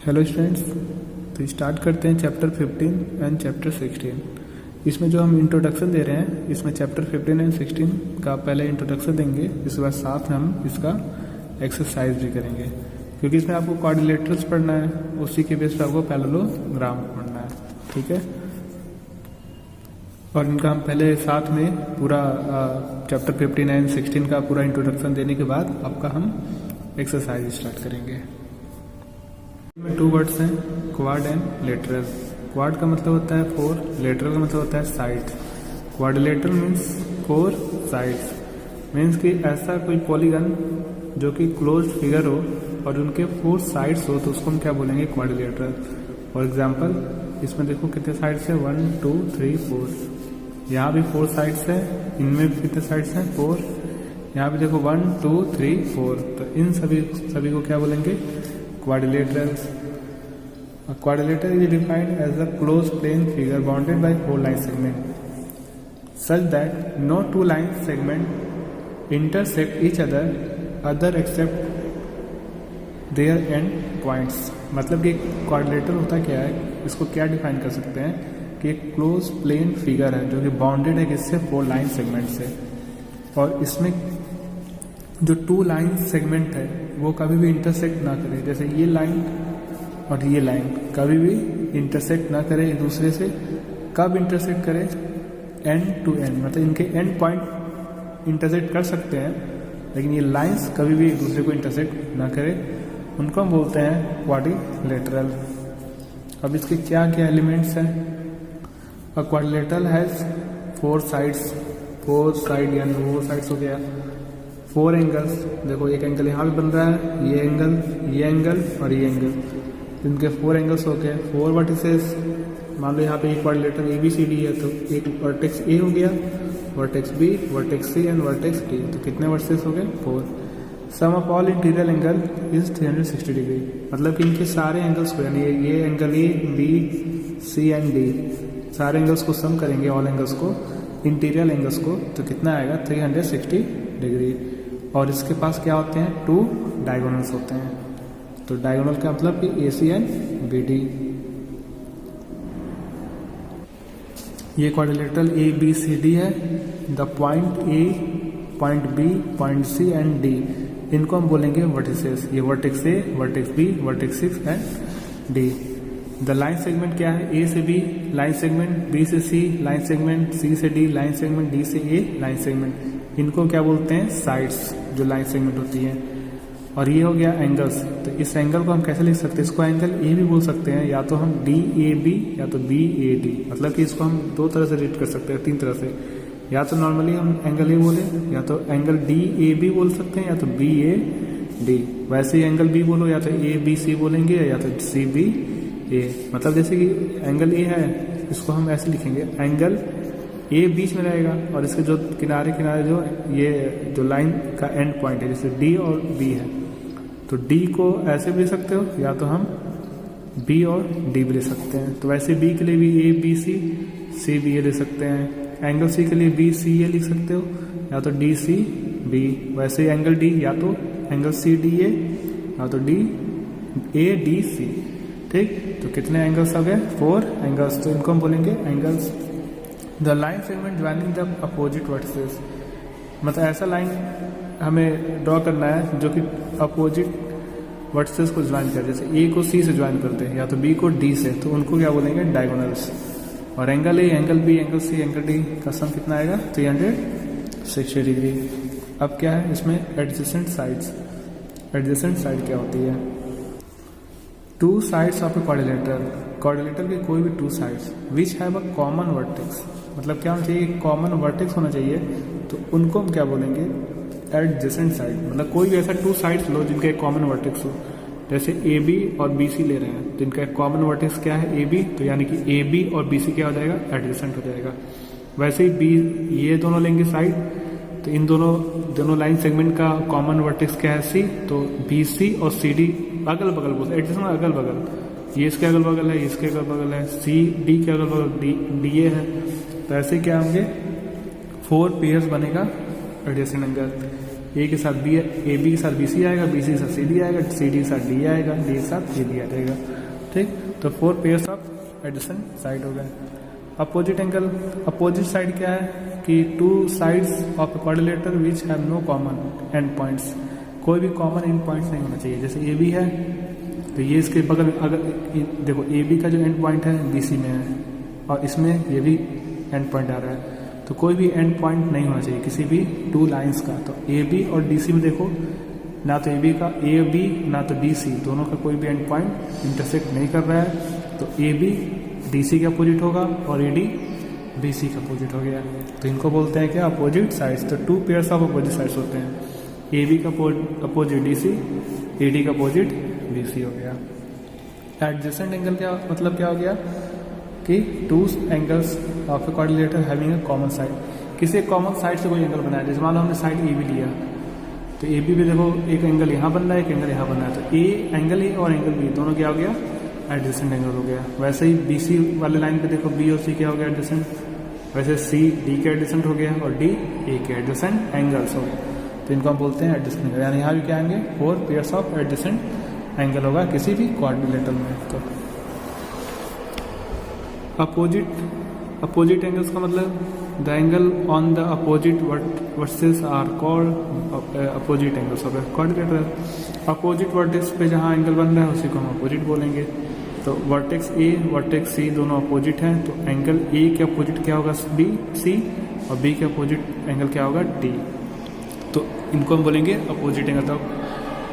Hello students, तो start करते हैं चैप्टर 15 एंड चैप्टर 16। इसमें जो हम इंट्रोडक्शन दे रहे हैं, इसमें चैप्टर 15 एंड 16 का पहले इंट्रोडक्शन देंगे, इसके बाद साथ में हम इसका एक्सरसाइज भी करेंगे, क्योंकि इसमें आपको क्वाड्रिलेटरल्स पढ़ना है, उसी के बेस पर आपको पैरेललोग्राम पढ़ना है। ठीक है, और इनका हम पहले साथ में पूरा चैप्टर 15 एंड 16 का पूरा इंट्रोडक्शन देने के बाद आपका हम एक्सरसाइज स्टार्ट करेंगे। में 2 वर्ड्स हैं, क्वाड एंड लेटरल। क्वाड का मतलब होता है 4, लेटरल का मतलब होता है side. Quadrilateral means 4 sides, means कि ऐसा कोई पॉलीगन जो कि क्लोज्ड फिगर हो और उनके 4 साइड्स हो, तो उसको हम क्या बोलेंगे? क्वाड्रिलेटरल। फॉर एग्जाम्पल, इसमें देखो कितने साइड्स है, 1 2 3 4। यहाँ भी 4 साइड्स है, इनमें भी कितने साइड्स हैं? 4। यहाँ भी देखो 1 2 3 4। तो इन सभी को क्या बोलेंगे? Quadrilaterals. A quadrilateral is defined as a closed plane figure bounded by 4 line segments such that no 2 line segments intersect each other except their end points. मतलब कि क्वाड्रिलेटरल होता क्या है, इसको क्या डिफाइन कर सकते हैं कि एक क्लोज प्लेन फिगर है जो कि बाउंडेड है किससे? 4 लाइन सेगमेंट से, और इसमें जो 2 लाइन सेगमेंट है वो कभी भी इंटरसेक्ट ना करे। जैसे ये लाइन और ये लाइन कभी भी इंटरसेक्ट ना करे एक दूसरे से। कब इंटरसेक्ट करे? एंड टू एंड, मतलब इनके एंड पॉइंट इंटरसेक्ट कर सकते हैं, लेकिन ये लाइंस कभी भी एक दूसरे को इंटरसेक्ट ना करे, उनको हम बोलते हैं क्वाड्रिलेटरल। अब इसके क्या क्या एलिमेंट्स हैं? अ क्वाड्रिलेटरल हैज 4 साइड्स, 4 साइड यानी 4 साइड्स हो गया। 4 एंगल्स, देखो एक एंगल यहाँ भी बन रहा है, ये एंगल और ये एंगल, इनके 4 एंगल्स हो गए। 4 वर्टिसेस, मान लो यहाँ पे एक क्वाड्रिलेटरल ABCD है, तो एक वर्टेक्स A हो गया, vertex B, vertex C and vertex D। तो कितने वर्टिसेस हो गए? 4। Sum of all interior angle is 360 degree, मतलब कि इनके सारे एंगल्स को, यानी ये angle A B C and D, सारे एंगल्स को सम करेंगे, ऑल एंगल्स को, इंटीरियर एंगल्स को, तो कितना आएगा? 360 डिग्री। और इसके पास क्या होते हैं? 2 डायगोनल्स होते हैं। तो डायगोनल का मतलब कि AC एंड BD। ये क्वाड्रिलेटरल ABCD है। The point A, point B, point C and D, इनको हम बोलेंगे वर्टिसेस। ये vertex A, vertex B, vertex C and D। The line segment क्या है? A से B लाइन सेगमेंट, B से C लाइन सेगमेंट, C से D लाइन सेगमेंट, D से A लाइन सेगमेंट, इनको क्या बोलते हैं? साइड्स, जो लाइन सेगमेंट होती हैं। और ये हो गया एंगल्स। तो इस एंगल को हम कैसे लिख सकते हैं? इसको एंगल A भी बोल सकते हैं, या तो हम DAB या तो BAD, मतलब कि इसको हम 2 तरह से रीड कर सकते हैं, 3 तरह से। या तो नॉर्मली हम एंगल A बोले, या तो एंगल DAB बोल सकते हैं, या तो BAD। वैसे ही एंगल B बोलो, या तो ABC बोलेंगे, या तो CBA। मतलब जैसे कि एंगल A है, इसको हम ऐसे लिखेंगे, एंगल A बीच में रहेगा और इसके जो किनारे जो ये जो लाइन का एंड पॉइंट है, जैसे D और B है, तो D को ऐसे भी ले सकते हो, या तो हम B और D भी ले सकते हैं। तो वैसे B के लिए भी ABC, CBA ले सकते हैं। एंगल C के लिए BCA लिख सकते हो, या तो DCB। वैसे एंगल D या तो एंगल CDA, या तो DADC। ठीक, तो कितने एंगल्स आ गए? 4 एंगल्स। तो इनको हम बोलेंगे angles. The line segment joining the opposite vertices, मतलब ऐसा लाइन हमें ड्रॉ करना है जो कि अपोजिट वर्टिसेस को ज्वाइन करे। जैसे A को C से ज्वाइन करते हैं, या तो B को D से, तो उनको क्या बोलेंगे? डायगोनल्स। और angle A, angle B, angle C, angle D का सम कितना आएगा? 360 डिग्री। अब क्या है इसमें? Adjacent sides. एडजेसेंट साइड क्या होती है? 2 sides of a quadrilateral, quadrilateral के कोई भी 2 sides which have a common vertex, मतलब क्या होना चाहिए? कॉमन वर्टेक्स होना चाहिए। तो उनको हम क्या बोलेंगे? Adjacent side. मतलब कोई भी ऐसा 2 साइड्स लो जिनका एक कॉमन वर्टेक्स हो। जैसे AB और BC ले रहे हैं, तो इनका एक कॉमन वर्टेक्स क्या है? AB। तो यानी कि AB और BC क्या हो जाएगा? एडजेसेंट हो जाएगा। वैसे ही ये दोनों लेंगे साइड, तो इन दोनों लाइन सेगमेंट का कॉमन वर्टेक्स क्या है? C। तो BC और CD अगल बगल बोलते हैं, एडजेसेंट अगल बगल, ये इसके अगल बगल है, इसके अगल बगल है, CD के अगल बगल DA है। तो ऐसे क्या होंगे? 4 पेयर्स बनेगा एडजेसेंट एंगल। ए के साथ बी, ए बी के साथ बी सी आएगा, बी सी के साथ सी डी आएगा, सी डी के साथ डी आएगा, डी के साथ ए बी आ जाएगा। ठीक, तो 4 पेयर्स ऑफ एडजेसेंट साइड हो गए। अपोजिट एंगल, अपोजिट साइड क्या है कि 2 sides of a quadrilateral which have no common end points, कोई भी कॉमन एंड पॉइंट्स नहीं होना चाहिए। जैसे ए बी है तो ये इसके बगल में, अगर देखो ए बी का जो एंड पॉइंट है बी सी में है और इसमें ये भी एंड पॉइंट आ रहा है, तो कोई भी एंड पॉइंट नहीं होना चाहिए किसी भी 2 लाइंस का। तो ए बी और डी सी में देखो, ना तो ए बी का ए बी ना तो डी सी, दोनों का कोई भी एंड पॉइंट इंटरसेक्ट नहीं कर रहा है। तो ए बी डी सी के अपोजिट होगा और ए डी बी सी का अपोजिट हो गया, तो इनको बोलते हैं क्या, अपोजिट साइड्स। तो 2 पेयर्स ऑफ अपोजिट साइड्स होते हैं, ए बी का opposite D C, A D का अपोजिट बी सी हो गया। एडजेसेंट एंगल क्या मतलब क्या हो गया कि 2 angles of A quadrilateral having a common side, किसी एक कॉमन साइड से कोई एंगल बनाया। जैसे मान लो हमने साइड ए बी लिया, तो ए बी भी देखो एक एंगल यहाँ बन रहा है, एक एंगल यहाँ बन रहा है, तो ए एंगल ए और एंगल बी दोनों क्या हो गया, एडजेसेंट एंगल हो गया। वैसे ही बी सी वाले लाइन पे देखो बी और सी क्या हो गया, एडजेसेंट। वैसे सी डी के एडजेसेंट हो गया और डी ए के एडजेसेंट एंगल्स हो गए, तो इनको हम बोलते हैं एडजेसेंट एंगल। यानी यहाँ भी क्या आएंगे, 4 पेयर्स ऑफ एडजेसेंट एंगल होगा किसी भी क्वाड्रिलेटरल में। तो अपोजिट एंगल्स का मतलब the angle on the opposite vertices are called opposite angles of quadrilateral. Opposite vertex पे जहाँ एंगल बन रहा है उसी को हम अपोजिट बोलेंगे। तो वर्टेक्स ए वर्टेक्स सी दोनों अपोजिट हैं, तो एंगल ए के अपोजिट क्या होगा, बी सी, और बी के अपोजिट एंगल क्या होगा, डी। तो इनको हम बोलेंगे अपोजिट एंगल। तो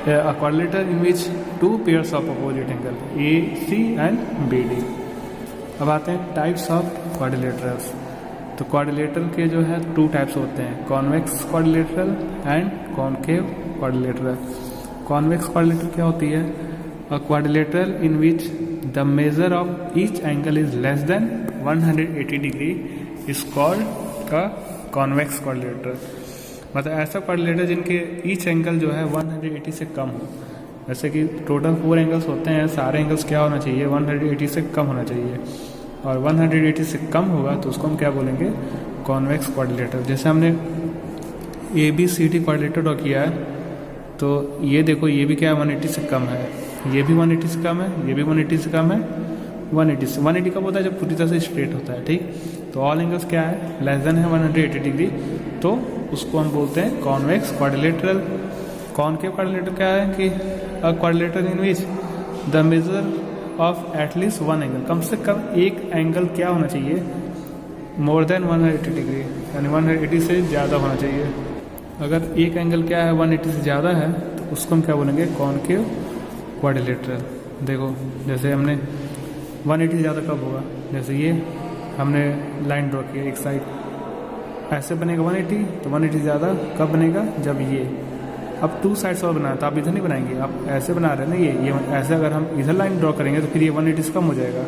quadrilateral in which 2 pairs of opposite angle A C and B D. अब आते हैं टाइप्स ऑफ क्वाड्रिलेटरल्स। तो क्वाड्रिलेटर के जो है 2 टाइप्स होते हैं, convex quadrilateral and concave quadrilateral. Convex quadrilateral क्या होती है, a quadrilateral in which the measure of each angle is less than 180 degree is called a convex quadrilateral. मतलब ऐसा क्वाड्रिलेटर जिनके ईच एंगल जो है 180 से कम हो। जैसे कि टोटल 4 एंगल्स होते हैं, सारे एंगल्स क्या होना चाहिए, 180 से कम होना चाहिए, और 180 से कम होगा तो उसको हम क्या बोलेंगे, कॉन्वेक्स क्वाड्रिलेटर। जैसे हमने A B C D quadrilateral draw किया है, तो ये देखो ये भी क्या है, 180 से कम है, ये भी 180 से कम है, ये भी 180 से कम है, 180 कब होता है, जब पूरी तरह से स्ट्रेट होता है। ठीक, तो ऑल एंगल्स क्या है, लेस देन है 180 डिग्री, तो उसको हम बोलते हैं कॉन्वेक्स क्वाड्रिलेटरल। कॉनकेव क्वाड्रिलेटर क्या है कि a quadrilateral in which the measure of at least 1 angle, कम से कम एक एंगल क्या होना चाहिए, मोर देन 180 डिग्री, यानी 180 से ज़्यादा होना चाहिए। अगर एक एंगल क्या है 180 से ज़्यादा है तो उसको हम क्या बोलेंगे, कॉनकेव क्वाड्रिलेटरल। देखो जैसे हमने 180 से ज़्यादा कब होगा, जैसे ये हमने लाइन ड्रॉ की एक साइड, ऐसे बनेगा 180, तो 180 से ज़्यादा कब बनेगा, जब ये। अब 2 साइड्स और बनाया, तो आप इधर नहीं बनाएंगे, आप ऐसे बना रहे हैं ना, ये ऐसे अगर हम इधर लाइन ड्रॉ करेंगे तो फिर ये 180 से कम हो जाएगा,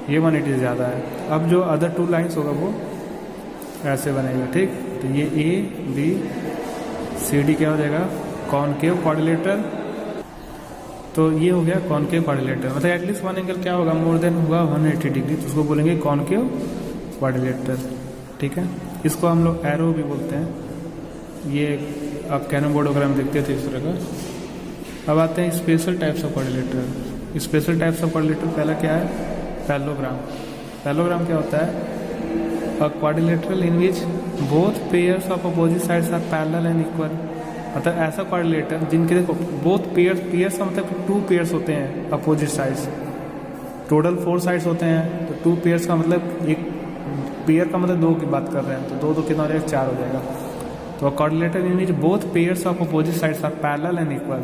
ये 180 से ज़्यादा है। अब जो अदर 2 लाइन्स होगा वो ऐसे बनेगा। ठीक, तो ये ए बी सी डी क्या हो जाएगा, कॉनकेव क्वाड्रिलेटरल। तो ये हो गया कॉनकेव क्वाड्रिलेटरल, मतलब एटलीस्ट 1 एंगल क्या होगा, मोर देन होगा 180 डिग्री, तो उसको बोलेंगे कॉनकेव क्वाड्रिलेटरल। ठीक है, इसको हम लोग एरो भी बोलते हैं। ये आप कैरम बोर्ड वगैरह में देखते थे इस तरह का। अब आते हैं special types of quadrilateral. Special types of quadrilateral पहला क्या है, पैरेललोग्राम। पैरेललोग्राम क्या होता है, a quadrilateral in which both pairs of opposite sides are parallel and equal. मतलब ऐसा क्वाड्रिलेटर जिनके देखो बोथ पेयर्स का मतलब 2 पेयर्स होते हैं अपोजिट साइड्स, टोटल 4 साइड्स होते हैं, तो 2 पेयर्स का मतलब, एक पेयर का मतलब 2 की बात कर रहे हैं, तो 2 कितना हो जाएगा, 4 हो जाएगा। तो quadrilateral in which both pairs of opposite sides are parallel and equal.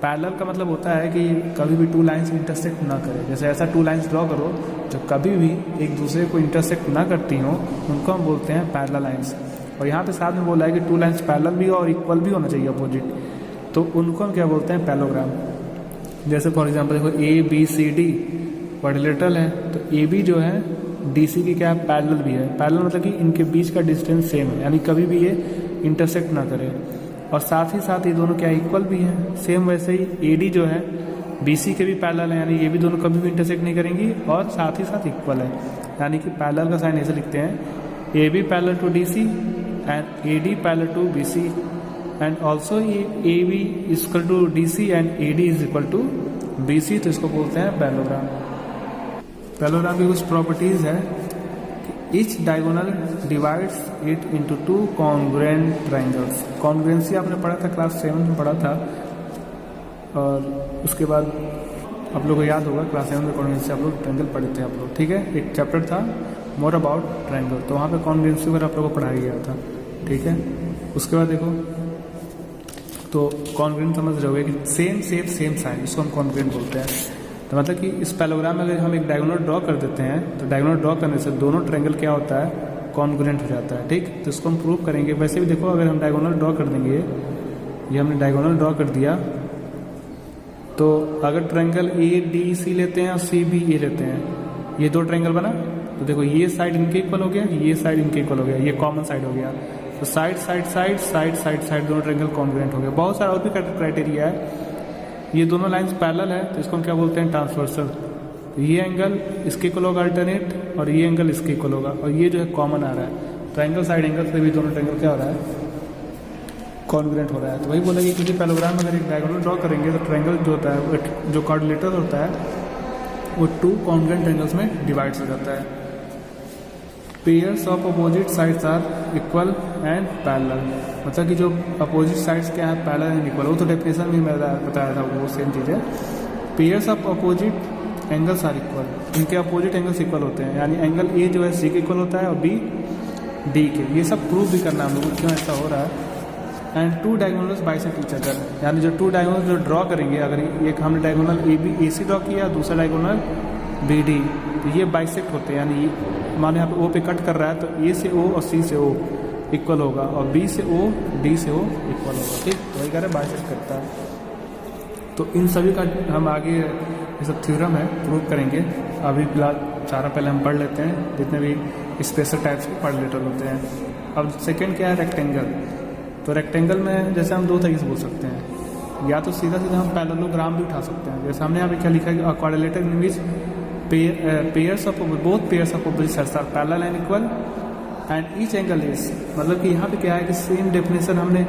Parallel का मतलब होता है कि कभी भी 2 लाइंस इंटरसेक्ट ना करें। जैसे ऐसा 2 लाइंस ड्रॉ करो जो कभी भी एक दूसरे को इंटरसेक्ट ना करती हो, उनको हम बोलते हैं पैरेलल लाइंस। और यहाँ पे साथ में बोला है कि 2 लाइंस पैरेलल भी और इक्वल भी होना चाहिए अपोजिट, तो उनको हम क्या बोलते हैं, पैरेललोग्राम। जैसे फॉर एग्जाम्पल देखो A B C D quadrilateral है, तो ए बी जो है डी सी की क्या है, पैरेलल भी है। पैरेलल मतलब कि इनके बीच का डिस्टेंस सेम है, यानी कभी भी ये इंटरसेक्ट ना करें, और साथ ही ये दोनों क्या इक्वल भी हैं। सेम वैसे ही ए डी जो है बी सी के भी पैरेलल है, यानी ये भी दोनों कभी भी इंटरसेक्ट नहीं करेंगी और साथ ही साथ इक्वल है। यानी कि पैरेलल का साइन ऐसे लिखते हैं, A B parallel to D C and A D parallel to B C, and also A B is equal to D C and A D is equal to B C, तो इसको बोलते हैं parallelogram. Parallelogram की कुछ properties है कि each diagonal divides it into two congruent triangles. Congruency आपने पढ़ा था, क्लास 7 में पढ़ा था, और उसके बाद आप लोगों को याद होगा क्लास 7 में कॉन्ग्रुएंसी आप लोग ट्रायंगल पढ़े थे आप लोग, ठीक है। एक चैप्टर था मोर अबाउट ट्रायंगल, तो वहाँ पे कॉन्ग्रुएंसी वगैरह आप लोगों को पढ़ाया गया था, ठीक है। उसके बाद देखो, तो कॉन्ग्रुएंट समझ रहे होगे कि सेम शेप सेम साइड, इसको हम कॉन्ग्रुएंट बोलते हैं। तो मतलब कि इस पैरेललोग्राम में अगर हम एक डायगोनल ड्रॉ कर देते हैं तो डायगोनल ड्रॉ करने से दोनों ट्रायंगल क्या होता है, कॉन्ग्रुएंट हो जाता है, ठीक। तो इसको हम प्रूव करेंगे। वैसे भी देखो, अगर हम डायगोनल ड्रॉ कर देंगे, ये हमने डायगोनल ड्रॉ कर दिया, तो अगर ट्रायंगल ए डी सी लेते हैं और सी बी ए लेते हैं, ये दो ट्रायंगल बना, तो देखो ये साइड इनके इक्वल हो गया, ये साइड इनके इक्वल हो गया, ये कॉमन साइड हो गया, तो side side side side side side दोनों ट्रायंगल कॉन्ग्रुएंट हो गया। बहुत सारा और भी क्राइटेरिया है। ये दोनों लाइंस पैरेलल है, तो इसको हम क्या बोलते हैं, ट्रांसवर्सल। तो ये एंगल इसके इक्वल होगा अल्टरनेट, और ये एंगल इसके इक्वल होगा, और ये जो है कॉमन आ रहा है। ट्रायंगल साइड एंगल से भी दोनों ट्रायंगल क्या हो रहा है, कॉन्ग्रुएंट हो रहा है। तो वही बोलेंगे किसी पैरेललोग्राम में अगर एक डायगोनल ड्रॉ करेंगे तो ट्रायंगल जो होता है, जो क्वाड्रिलेटरल होता है, वो टू कॉन्ग्रुएंट ट्रायंगल्स में डिवाइड हो जाता है। Pairs of opposite sides are equal and parallel, मतलब कि जो अपोजिट साइड्स क्या है, पैरेलल एंड इक्वल, वो तो डेफिनेशन में मैं बताया था, वो सेम चीज़ है। Pairs of opposite angles are equal, इनके अपोजिट एंगल्स इक्वल होते हैं, यानी एंगल ए जो है सी के इक्वल होता है और बी डी के। ये सब प्रूव भी करना हम लोगों को क्यों ऐसा हो रहा है। And two diagonals bisect each other, यानी जो टू डायगोनल्स जो ड्रॉ करेंगे, अगर एक हमने diagonal A B A C draw किया, दूसरा डायगोनल बी डी, तो ये बाइसेक्ट होते हैं, यानी माने यहाँ पे ओ पे कट कर रहा है, तो ए से ओ और सी से ओ इक्वल होगा, और बी से ओ डी से ओ इक्वल होगा, ठीक। तो वही कह रहे हैं बाइसेक्ट करता है। तो इन सभी का हम आगे ये सब थ्योरम है प्रूव करेंगे। अभी फिलहाल सारा पहले हम पढ़ लेते हैं जितने भी स्पेशल टाइप्स के पैरेलल होते हैं। अब सेकेंड क्या है, रेक्टेंगल। तो रेक्टेंगल में जैसे हम दो तरीके से बोल सकते हैं, या तो सीधा सीधा हम पैरेललोग्राम भी उठा सकते हैं। जैसे हमने यहाँ पे क्या लिखा है, quadrilateral in which pairs of both pairs of opposite sides are parallel and equal and each angle is, मतलब कि यहाँ पे क्या है कि सेम डेफिनेशन हमने,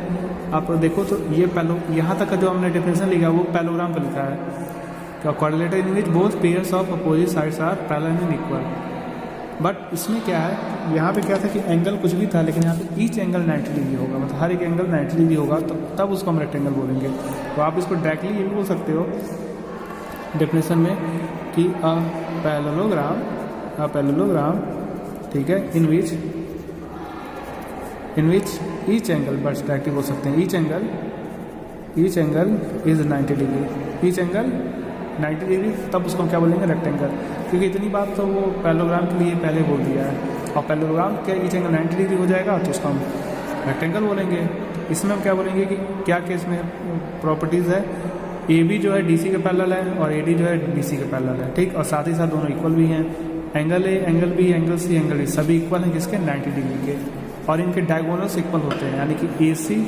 आप देखो तो ये यहाँ तक का जो हमने डेफिनेशन लिखा है वो पैरेललोग्राम का लिखा है, quadrilateral in which both pairs of opposite sides are parallel and equal. But इसमें क्या है, यहाँ पे क्या था कि एंगल कुछ भी था, लेकिन यहाँ पे ईच एंगल 90 डिग्री होगा, मतलब हर एक एंगल 90 डिग्री होगा, तो तब उसको हम रेक्टेंगल बोलेंगे। तो आप इसको डायरेक्टली ये भी बोल सकते हो डेफिनेशन में कि अ पैरेललोग्राम, ठीक है, इन विच ईच एंगल, बस डायरेक्टली बोल सकते हैं each angle is 90 degree, each angle 90 degree, तब उसको हम क्या बोलेंगे, रेक्टेंगल। क्योंकि इतनी बात तो वो पैरेललोग्राम के लिए पहले बोल दिया है, और पैरेललोग्राम के ईच एंगल 90 डिग्री हो जाएगा तो उसको हम रेक्टेंगल बोलेंगे। इसमें हम क्या बोलेंगे कि क्या केस में प्रॉपर्टीज़ है, ए बी जो है डी सी के पैरेलल है और ए डी जो है डी सी के पैरेलल है, ठीक, और साथ ही साथ दोनों इक्वल भी हैं। Angle A, angle B, angle C, angle D सभी इक्वल हैं, किसके, 90 डिग्री के, और इनके डायगोनल्स इक्वल होते हैं, यानी कि ए सी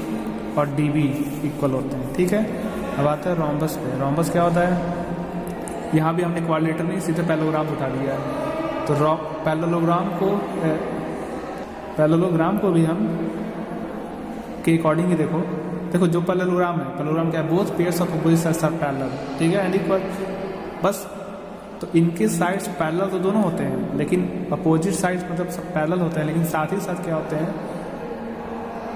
और डी बी इक्वल होते हैं, ठीक है। अब आता है रोम्बस पे। रोम्बस क्या होता है, यहाँ भी हमने क्वाड्रिलेटर नहीं सीधे पैरेललोग्राम उठा लिया है। तो पैरेललोग्राम को भी हम के अकॉर्डिंग ही देखो जो पैरेललोग्राम क्या है, both pairs of opposite sides are parallel, ठीक है, एंड इक्वल। बस तो इनके साइड्स पैरेलल तो दोनों होते हैं, लेकिन अपोजिट साइड्स मतलब सब पैरेलल होते हैं, लेकिन साथ ही साथ क्या होते हैं,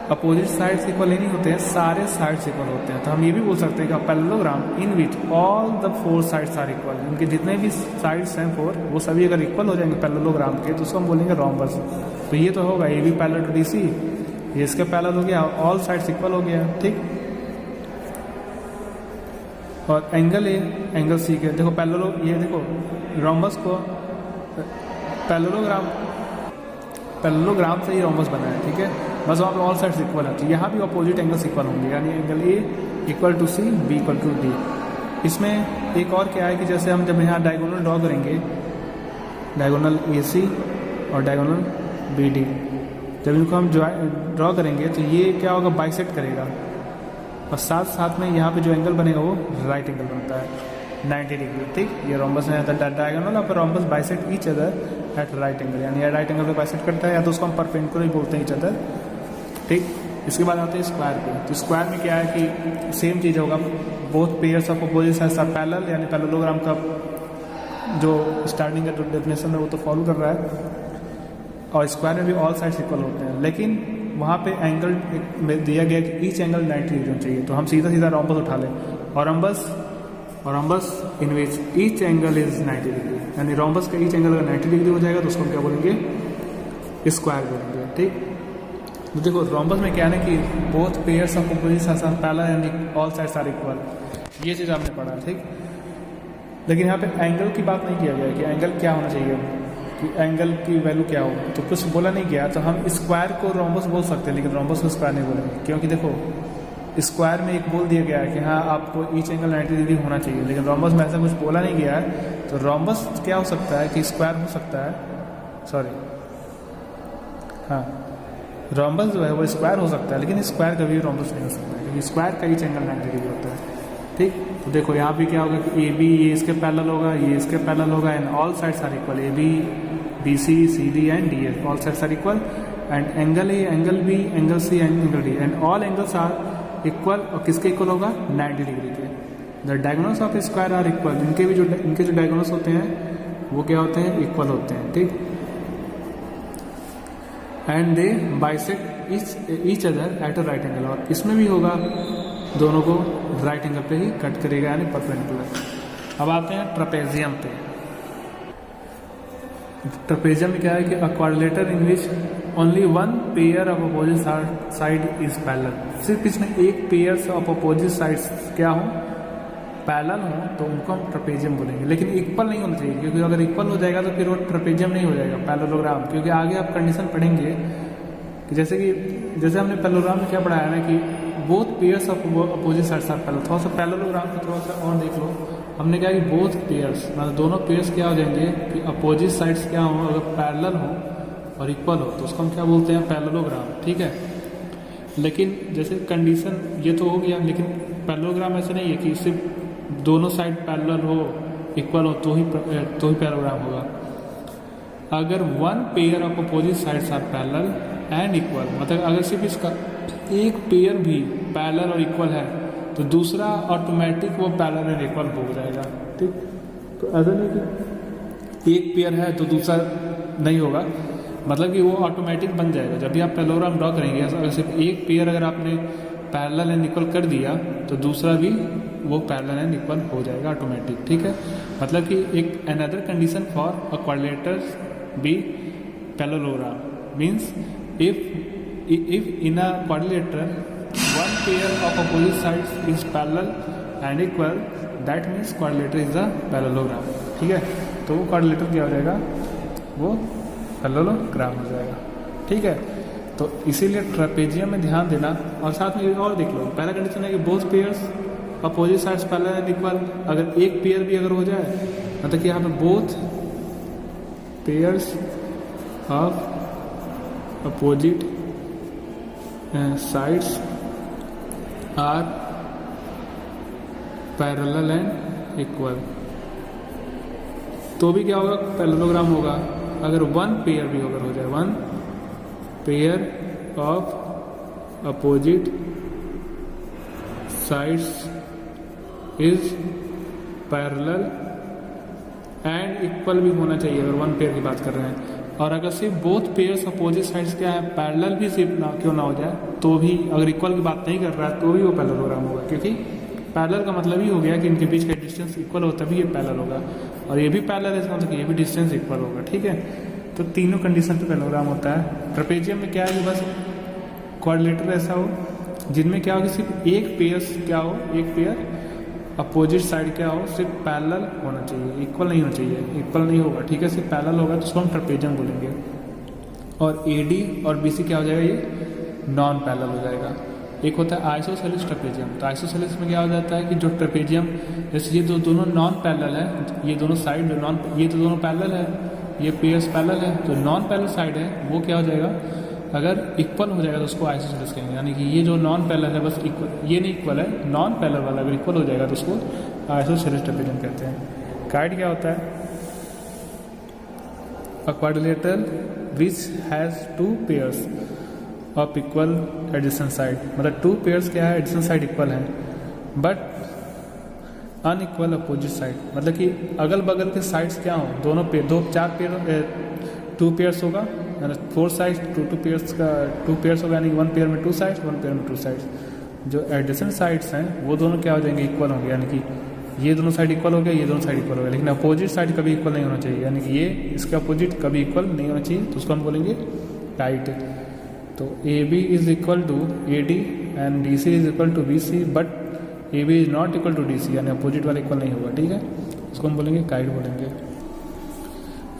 अपोजिट साइड्स इक्वल नहीं होते हैं, सारे साइड्स इक्वल होते हैं। तो हम ये भी बोल सकते हैं कि parallelogram in which all the 4 sides are equal, इनके जितने भी साइड्स हैं 4 वो सभी अगर इक्वल हो जाएंगे पैरेललोग्राम के, तो उसको हम बोलेंगे रोम्बस। तो ये तो होगा A B parallel to D C, ये इसके पैरेलल हो गया, ऑल साइड्स इक्वल हो गया, ठीक। और एंगल ए, एंगल सी के, देखो ये देखो रोम्बस को पैरेललोग्राम से ही रोम्बस बना है, ठीक है, बस वहाँ पे ऑल साइड्स इक्वल है, तो यहाँ भी अपोजिट एंगल्स इक्वल होंगे, यानी angle A equal to C, B equal to D. इसमें एक और क्या है कि जैसे हम जब यहाँ डायगोनल ड्रॉ करेंगे, डायगोनल ए सी और डायगोनल बी डी, जब इनको हम ड्रॉ करेंगे तो ये क्या होगा, बाइसेक्ट करेगा, और साथ साथ में यहाँ पे जो एंगल बनेगा वो राइट एंगल बनता है 90 डिग्री, ठीक। ये रोम्बस में आता है डायगोनल, और rhombus bisect each other at right angle, यानी राइट एंगल पे बाइसेक्ट करता है, या तो उसको हम परपेंडिकुलर बोलते हैं ईच अदर, ठीक। इसके बाद आते हैं स्क्वायर पे। तो स्क्वायर में क्या है कि सेम चीज़ होगा, both pairs of opposite sides are parallel, यानी पैरेललोग्राम का जो स्टार्टिंग का जो डेफिनेशन है वो तो फॉलो कर रहा है। और स्क्वायर में भी ऑल साइड्स इक्वल होते हैं, लेकिन वहाँ पे एंगल दिया गया कि ईच एंगल 90 डिग्री होना चाहिए। तो हम सीधा सीधा रोम्बस उठा लें, और rhombus in which each angle is 90 degree, यानी रोम्बस का ईच एंगल अगर 90 डिग्री हो जाएगा तो उसको हम क्या बोलेंगे, स्क्वायर बोलेंगे। ठीक, तो देखो रोम्बस में क्या है ना कि both pairs of opposite sides are parallel and all sides are equal, ये चीज़ आपने पढ़ा। ठीक, लेकिन यहाँ पे एंगल की बात नहीं किया गया कि एंगल क्या होना चाहिए, कि एंगल की वैल्यू क्या हो, तो कुछ बोला नहीं गया। तो हम स्क्वायर को रोम्बस बोल सकते हैं, लेकिन रोम्बस को स्क्वायर नहीं बोलेंगे, क्योंकि देखो स्क्वायर में एक बोल दिया गया है कि हाँ आपको ईच एंगल 90 डिग्री होना चाहिए, लेकिन रोम्बस में ऐसा कुछ बोला नहीं गया है। तो रोम्बस क्या हो सकता है कि स्क्वायर हो सकता है, सॉरी हाँ, रोम्बस जो है वो स्क्वायर हो सकता है, लेकिन स्क्वायर कभी रोम्बस नहीं हो सकता है, क्योंकि स्क्वायर का ईच एंगल 90 डिग्री होता है। ठीक, तो देखो यहाँ भी क्या होगा कि ए बी ये इसके पैरेलल होगा, ये इसके पैरेलल होगा, and all sides are equal, A B B C C D and D F, all sides are equal, and angle A angle B angle C angle D, and all angles are equal. और किसके equal होगा, 90 degree के। The diagonals of square are equal, इनके जो diagonals होते हैं वो क्या होते हैं, इक्वल होते हैं। ठीक, and they bisect each other at a right angle, और इसमें भी होगा, दोनों को राइट एंगल पे ही कट करेगा, यानी परपेंडिकुलर। अब आते हैं ट्रेपेजियम पे। ट्रेपेजियम में क्या है कि a quadrilateral in which only one pair of opposite side is parallel, सिर्फ इसमें एक पेयर ऑफ अपोजिट साइड्स क्या हो, पैरेलल हो, तो उनको हम ट्रेपेजियम बोलेंगे। लेकिन इक्वल नहीं होना चाहिए, क्योंकि अगर इक्वल हो जाएगा तो फिर वो ट्रेपेजियम नहीं हो जाएगा, पैरेललोग्राम। क्योंकि आगे आप कंडीशन पढ़ेंगे कि जैसे हमने पैरेललोग्राम में क्या पढ़ाया ना कि both pairs of opposite sides are parallel. थोड़ा सा पैरेललोग्राम को थोड़ा सा और देख लो, हमने कहा कि बोथ पेयर्स मतलब दोनों पेयर्स क्या हो जाएंगे कि अपोजिट साइड्स क्या हो, अगर पैरेलल हो और इक्वल हो तो उसको हम क्या बोलते हैं, पैरेललोग्राम। ठीक है, लेकिन जैसे कंडीशन ये तो हो गया, लेकिन पैरेललोग्राम ऐसा नहीं है कि सिर्फ दोनों साइड पैरेलल हो, इक्वल हो तो ही पैरेललोग्राम होगा। अगर one pair of opposite sides are parallel and equal, मतलब अगर सिर्फ इसका एक पेयर भी पैरेलल और इक्वल है तो दूसरा ऑटोमेटिक वो पैरेलल एंड इक्वल हो जाएगा। ठीक, तो ऐसा नहीं कि एक पेयर है तो दूसरा नहीं होगा, मतलब कि वो ऑटोमेटिक बन जाएगा। जब भी आप पैरेललोग्राम ड्रॉ करेंगे, अगर सिर्फ एक पेयर अगर आपने पैरेलल एंड इक्वल कर दिया तो दूसरा भी वो पैरेलल एंड इक्वल हो जाएगा ऑटोमेटिक। ठीक है, मतलब कि एक another condition for a quadrilateral be parallelogram means if in a quadrilateral one pair of opposite sides is parallel and equal, that means quadrilateral is a parallelogram। ठीक है, तो वो quadrilateral क्या हो जाएगा, वो पैरेललोग्राम हो जाएगा। ठीक है, तो इसीलिए ट्रेपेजियम में ध्यान देना। और साथ में और देख लो, पहला कंडीशन है कि both pairs opposite sides parallel and equal. अगर एक पेयर भी अगर हो जाए, मतलब कि यहाँ पे both pairs of opposite sides are parallel and equal, तो भी क्या होगा, पैरेललोग्राम होगा। अगर वन पेयर भी अगर हो जाए, one pair of opposite sides is parallel and equal भी होना चाहिए, अगर वन पेयर की बात कर रहे हैं। और अगर सिर्फ बोथ पेयर्स अपोजिट साइड्स क्या है, पैरेलल भी सिर्फ ना क्यों ना हो जाए तो भी, अगर इक्वल की बात नहीं कर रहा है तो भी वो पैरेललोग्राम होगा, क्योंकि पैरेलल का मतलब ही हो गया कि इनके बीच का डिस्टेंस इक्वल हो तभी ये पैरेलल होगा, और ये भी पैरेलल है इसका मतलब ये भी डिस्टेंस इक्वल होगा। ठीक है, तो तीनों कंडीशन पे पैरेललोग्राम होता है। ट्रेपेजियम में क्या है कि बस क्वाड्रिलेटर ऐसा हो जिनमें क्या हो कि सिर्फ एक पेयर्स क्या हो, एक पेयर अपोजिट साइड क्या हो, सिर्फ पैरेलल होना चाहिए, इक्वल नहीं होना चाहिए, इक्वल नहीं होगा। ठीक है, सिर्फ पैरेलल होगा तो उसको हम ट्रेपेजियम बोलेंगे। और AD और BC क्या हो जाएगा, ये नॉन पैरेलल हो जाएगा। एक होता है आइसोसेलेस ट्रेपेजियम, तो आइसोसेलेस में क्या हो जाता है कि जो ट्रेपेजियम, जैसे ये दोनों नॉन पैरेलल है, ये दोनों साइड ये तो दोनों पैरेलल है, ये पेयर्स पैरेलल है, तो नॉन पैरेलल साइड है वो क्या हो जाएगा, अगर इक्वल हो जाएगा तो उसको आइसोसेलेस कहेंगे। यानी कि ये जो नॉन पैरेलल है बस इक्वल, ये नहीं इक्वल है, नॉन पैरेलल वाला अगर इक्वल हो जाएगा तो उसको आइसोसेलेस ट्रेपेजियम कहते हैं। काइड क्या होता है, a quadrilateral which has two pairs, of equal adjacent side, मतलब टू पेयर्स क्या है, एडजेसेंट साइड इक्वल है बट अनइक्वल अपोजिट साइड, मतलब कि अगल बगल के साइड्स क्या हो, दोनों पेयर, दो चार पेयर, टू पेयर्स होगा, फोर साइड्स, टू पेयर्स का टू पेयर्स होगा, यानी वन पेयर में टू साइड्स, वन पेयर में टू साइड्स। जो एडजेसेंट साइड्स हैं वो दोनों क्या हो जाएंगे, इक्वल होंगे, यानी कि ये दोनों साइड इक्वल हो गया, ये दोनों साइड इक्वल हो गया, लेकिन अपोजिट साइड कभी इक्वल नहीं होना चाहिए, यानी कि ये इसके अपोजिट कभी इक्वल नहीं होना चाहिए, तो उसको हम बोलेंगे राइट। तो A B is equal to A D and D C is equal to B C, but A B is not equal to D C, यानी अपोजिट वाला इक्वल नहीं होगा, ठीक है, उसको हम बोलेंगे काइट बोलेंगे।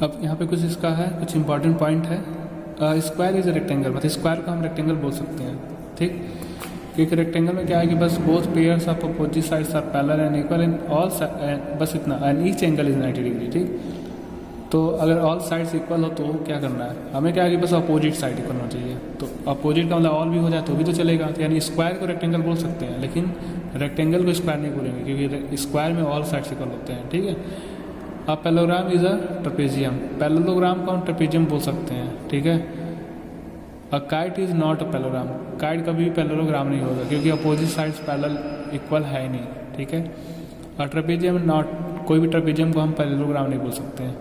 अब यहाँ पे कुछ इसका है, कुछ इंपॉर्टेंट पॉइंट है। स्क्वायर इज अ रेक्टेंगल, मतलब स्क्वायर को हम रेक्टेंगल बोल सकते हैं, ठीक, क्योंकि रेक्टेंगल में क्या है कि बस both pairs of opposite sides are parallel and equal in all, बस इतना, and each angle is 90 degree, ठीक। तो अगर ऑल साइड्स इक्वल हो तो क्या करना है, हमें क्या है कि बस अपोजिट साइड इक्वल होना चाहिए, तो अपोजिट का मतलब ऑल भी हो जाए तो भी तो चलेगा, तो यानी स्क्वायर को रेक्टेंगल बोल सकते हैं, लेकिन रेक्टेंगल को स्क्वायर नहीं बोलेंगे, क्योंकि स्क्वायर में ऑल साइड्स इक्वल होते हैं, ठीक है। अब parallelogram is a trapezium, parallelogram को हम ट्रेपेजियम बोल सकते हैं, ठीक है। A kite is not a parallelogram, kite कभी भी पैरेललोग्राम नहीं होगा, क्योंकि अपोजिट साइड्स पैरेलल इक्वल है नहीं, ठीक है। और ट्रेपेजियम नॉट, कोई भी ट्रेपेजियम को हम पैरेललोग्राम नहीं बोल सकते हैं,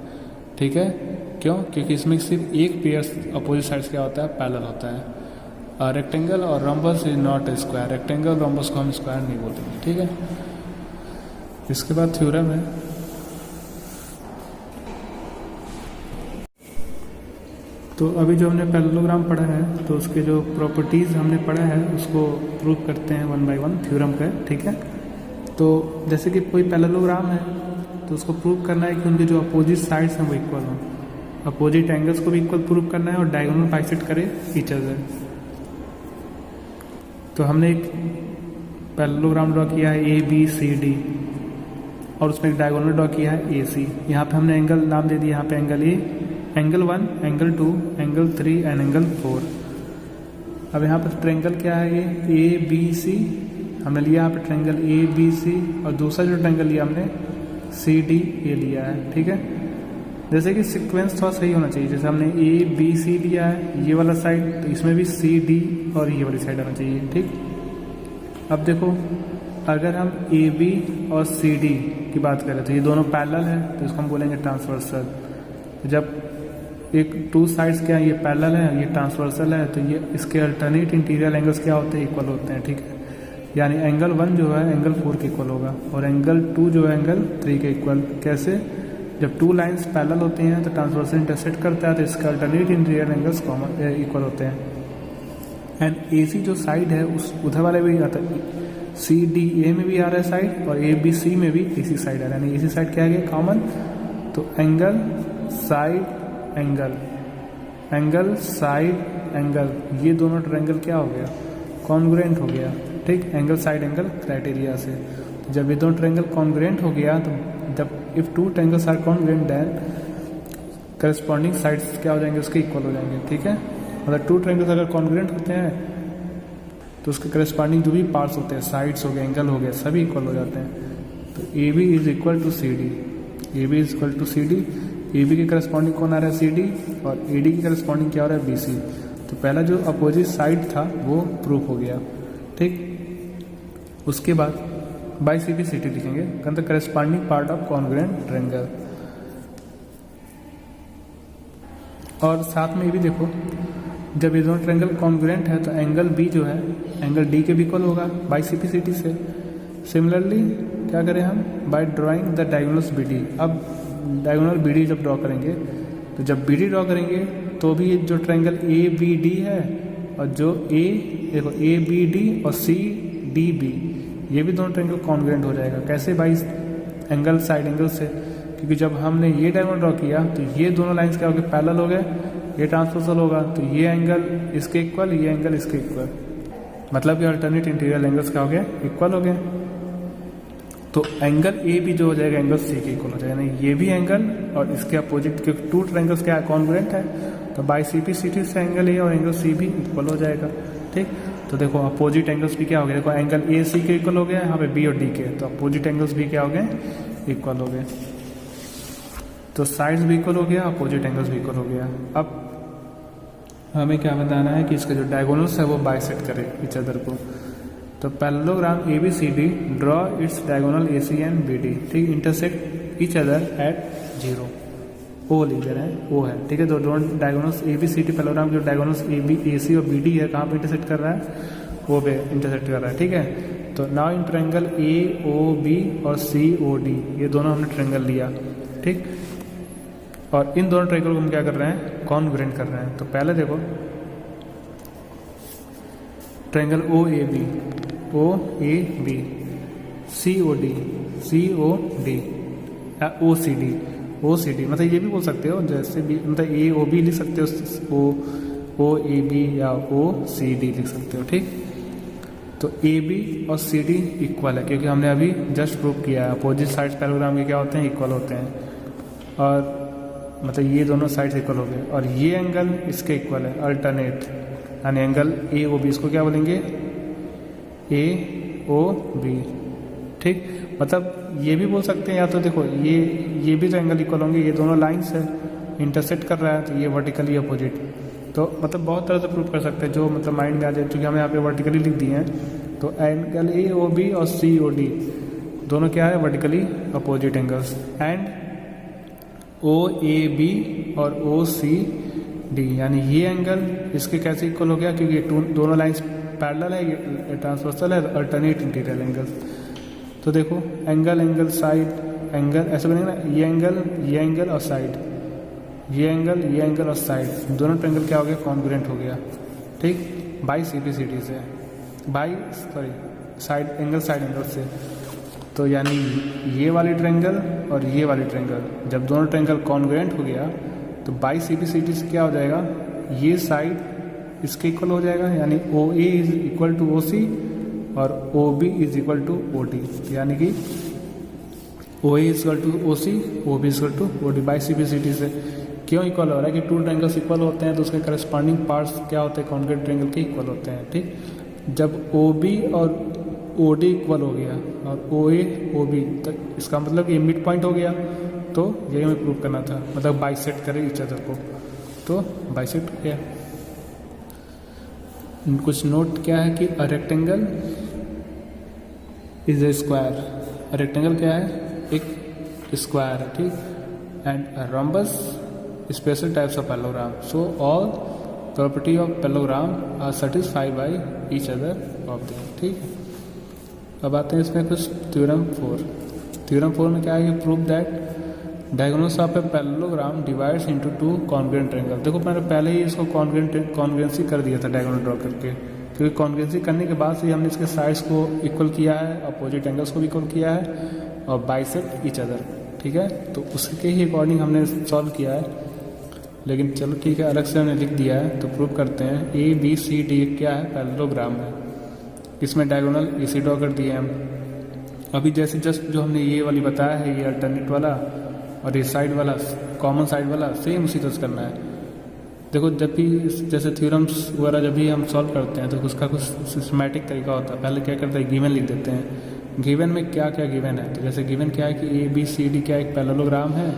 ठीक है, क्यों, क्योंकि इसमें सिर्फ एक पेयर अपोजिट साइड्स क्या होता है, पैरेलल होता है। और रेक्टेंगल और rhombus is not a square, rectangle rhombus को हम स्क्वायर नहीं बोलते, ठीक है। इसके बाद थ्योरम है, तो अभी जो हमने पैरेललोग्राम पढ़ा है तो उसके जो प्रॉपर्टीज़ हमने पढ़ा है उसको प्रूव करते हैं वन बाय वन थ्योरम का, ठीक है। तो जैसे कि कोई पैरेललोग्राम है तो उसको प्रूव करना है कि उनके जो अपोजिट साइड्स हैं वो इक्वल हों, अपोजिट एंगल्स को भी इक्वल प्रूव करना है और डायगोनल बाइसेक्ट करे ईच अदर। तो हमने एक पैरेललोग्राम ड्रॉ किया है ए बी सी डी, और उसमें एक डायगोनल ड्रॉ किया है ए सी। यहाँ पे हमने एंगल नाम दे दिया, यहाँ पे angle A, angle 1, angle 2, angle 3 and angle 4। अब यहाँ पर ट्रायंगल क्या है, ये ए बी सी हमने लिया, यहाँ पे ट्रायंगल ए बी सी, और दूसरा जो ट्रायंगल लिया हमने सी डी ए लिया है, ठीक है। जैसे कि सीक्वेंस थोड़ा सही होना चाहिए, जैसे हमने ए बी सी लिया है ये वाला साइड, तो इसमें भी सी डी और ये वाली साइड आना चाहिए, ठीक। अब देखो अगर हम ए बी और सी डी की बात करें तो ये दोनों पैरेलल है, तो इसको हम बोलेंगे ट्रांसवर्सल। जब एक टू साइड्स क्या है, ये पैरेलल है, ये ट्रांसवर्सल है, तो ये इसके अल्टरनेट इंटीरियर एंगल्स क्या होते हैं, इक्वल होते हैं, ठीक है। यानी एंगल 1 जो है एंगल 4 के इक्वल होगा, और एंगल 2 जो है एंगल 3 के इक्वल। कैसे, जब टू लाइंस पैरेलल होती हैं तो ट्रांसवर्सल इंटरसेक्ट करता है, तो इसके alternate interior angles common equal होते हैं। एंड ए सी जो साइड है उस उधर वाले भी आता है, सी डी ए में भी आ रहा है साइड, और ए बी सी में भी ए सी साइड आ रहा है, यानी ए सी साइड क्या है कॉमन। तो angle side angle, angle side angle, ये दोनों ट्रायंगल क्या हो गया, कॉन्ग्रुएंट हो गया, ठीक, एंगल साइड एंगल क्राइटेरिया से। तो जब ये दोनों ट्रायंगल कॉन्ग्रुएंट हो गया, तो जब if two triangles are congruent then corresponding sides क्या हो जाएंगे, उसके इक्वल हो जाएंगे, ठीक है। मतलब टू ट्रायंगल्स अगर कॉन्ग्रुएंट होते हैं तो उसके करस्पॉन्डिंग जो भी पार्ट्स होते हैं, साइड्स हो गए, एंगल हो गए, सभी इक्वल हो जाते हैं। तो A B is equal to C D, A B is equal to C D, A B के करस्पॉन्डिंग कौन आ रहा है, सी डी, और ए डी की करस्पॉन्डिंग क्या हो रहा है, बी सी। तो पहला जो अपोजिट साइड था वो प्रूफ हो गया, ठीक। उसके बाद by C B C T लिखेंगे, the corresponding part of congruent triangle. और साथ में ये भी देखो, जब ये दोनों ट्रायंगल कॉन्ग्रुएंट है तो एंगल बी जो है एंगल डी के भी इक्वल होगा by C P C T से। सिमिलरली क्या करें हम, by drawing the diagonals B D. अब डायगोनल बी डी जब ड्रॉ करेंगे, तो जब बी डी ड्रॉ करेंगे तो भी जो ट्रायंगल ए बी डी है, और जो ए देखो ए बी डी और सी डी बी, ये भी दोनों ट्रायंगल कॉन्ग्रुएंट हो जाएगा। कैसे, बाई एंगल साइड एंगल से, क्योंकि जब हमने ये डायगोनल ड्रॉ किया तो ये दोनों लाइंस क्या हो गए, पैरेलल हो गए, ये ट्रांसवर्सल होगा, तो ये एंगल इसके इक्वल, ये एंगल इसके इक्वल, मतलब ये अल्टरनेट इंटीरियर एंगल्स क्या हो गए, इक्वल हो गए। तो एंगल ए भी जो हो जाएगा एंगल सी के इक्वल हो जाएगा, नहीं ये भी एंगल और इसके अपोजिट, क्योंकि टू ट्रायंगल्स क्या है, कॉन्ग्रुएंट है, तो by C P C T से एंगल ए और एंगल सी भी इक्वल हो जाएगा, ठीक। तो देखो अपोजिट एंगल्स भी क्या हो गए, देखो एंगल ए सी के इक्वल हो गया, यहाँ पे बी और डी के, तो अपोजिट एंगल्स भी क्या हो गए, इक्वल हो गए। तो साइड्स भी इक्वल हो गया, अपोजिट एंगल्स भी इक्वल हो गया। अब हमें क्या बताना है कि इसका जो डायगोनल्स है वो बाइसेक्ट करे इच अदर को। तो parallelogram ABCD draw its diagonal AC and BD, ठीक, इंटरसेक्ट इच अदर एट 0। ओ लिख दे रहे हैं, ओ है, ठीक है। तो दोनों डायगोनल्स ABCD पैरेललोग्राम जो डायगोनल्स AC और BD है कहाँ पे इंटरसेक्ट कर रहा है, ओ पे इंटरसेक्ट कर रहा है, ठीक है। तो नाउ इन ट्रायंगल AOB और COD, ये दोनों हमने ट्रायंगल लिया, ठीक। और इन दोनों ट्रायंगल को हम क्या कर रहे हैं, कॉन्ग्रुएंट कर रहे हैं। तो पहले देखो ट्रायंगल OAB COD OCD, मतलब ये भी बोल सकते हो, जैसे भी मतलब AOB लिख सकते हो, OAB या OCD लिख सकते हो, ठीक। तो AB और CD इक्वल है क्योंकि हमने अभी जस्ट प्रूव किया है अपोजिट साइड्स पैरेललोग्राम के क्या होते हैं, इक्वल होते हैं। और मतलब ये दोनों साइड्स इक्वल हो गए और ये एंगल इसके इक्वल है, अल्टरनेट, यानी एंगल AOB, इसको क्या बोलेंगे, AOB, ठीक। मतलब ये भी बोल सकते हैं, या तो देखो ये भी तो एंगल इक्वल होंगे, ये दोनों लाइंस है, इंटरसेक्ट कर रहा है, तो ये वर्टिकली अपोजिट। तो मतलब बहुत तरह से प्रूव कर सकते हैं जो मतलब माइंड में आ जाए, क्योंकि हमें यहाँ पे वर्टिकली लिख दिए हैं। तो एंगल AOB और COD दोनों क्या है, vertically opposite angles. And OAB और OCD, यानी ये एंगल इसके कैसे इक्वल हो गया, क्योंकि ये दोनों लाइंस पैरेलल है, ये ट्रांसवर्सल है, अल्टरनेट इंटीरियर एंगल्स। तो देखो एंगल साइड एंगल ऐसे बनेगा ना, ये एंगल और साइड, ये एंगल और साइड, दोनों ट्रायंगल क्या हो गया, कॉन्ग्रुएंट हो गया, ठीक, बाई CBCD से, साइड एंगल से। तो यानी ये वाली ट्रायंगल और ये वाली ट्रायंगल, जब दोनों ट्रायंगल कॉन्ग्रुएंट हो गया तो बाई CBCD से क्या हो जाएगा, ये साइड इसके इक्वल हो जाएगा, यानी OA is equal to OC और OB is equal to OD, यानी कि OA is equal to OC, OB is equal to OD by CBCD से। क्यों इक्वल हो रहा है कि टू ट्रायंगल्स इक्वल होते हैं तो उसके करस्पॉन्डिंग पार्ट्स क्या होते हैं, कॉन्ग्रुएंट ट्रायंगल के इक्वल होते हैं, ठीक। जब OB और OD इक्वल हो गया और OA OB, तो इसका मतलब ये मिड पॉइंट हो गया, तो यही हमें प्रूव करना था, मतलब बाइसेक्ट करे इच अदर को, तो बाइसेक्ट किया। कुछ नोट क्या है कि a rectangle is a square, rectangle क्या है, एक स्क्वायर है, ठीक। And rhombus special types of parallelogram, so all property of parallelogram are satisfied by each other of them, ठीक है। अब आते हैं इसमें कुछ थ्योरम 4। थ्योरम 4 में क्या है, prove that diagonals of a parallelogram divides into two congruent triangle. देखो मैंने पहले ही इसको कॉन्ग्रुएंसी कर दिया था डायगोनल ड्रॉ करके, क्योंकि कॉन्ग्रुएंसी करने के बाद से हमने इसके साइड्स को इक्वल किया है, अपोजिट एंगल्स को भी इक्वल किया है और बाइसेक्ट ईच अदर, ठीक है। तो उसके ही अकॉर्डिंग हमने सॉल्व किया है, लेकिन चलो ठीक है, अलग से हमने लिख दिया है। तो प्रूव करते हैं, ABCD क्या है, पैरेललोग्राम है, इसमें डायगोनल AC ड्रॉ कर दिए हम। अभी जैसे जस्ट जो हमने ये वाली बताया है, ये अल्टरनेट वाला और ये साइड वाला, कॉमन साइड वाला, सेम उसी तरह से करना है। देखो जब भी जैसे थ्योरम्स वगैरह जब भी हम सॉल्व करते हैं तो उसका कुछ सिस्टमैटिक तरीका होता है। पहले क्या करते हैं, गिवन लिख देते हैं, गिवन में क्या क्या गिवन है। तो जैसे गिवन क्या है कि ABCD क्या एक पैरेललोग्राम है,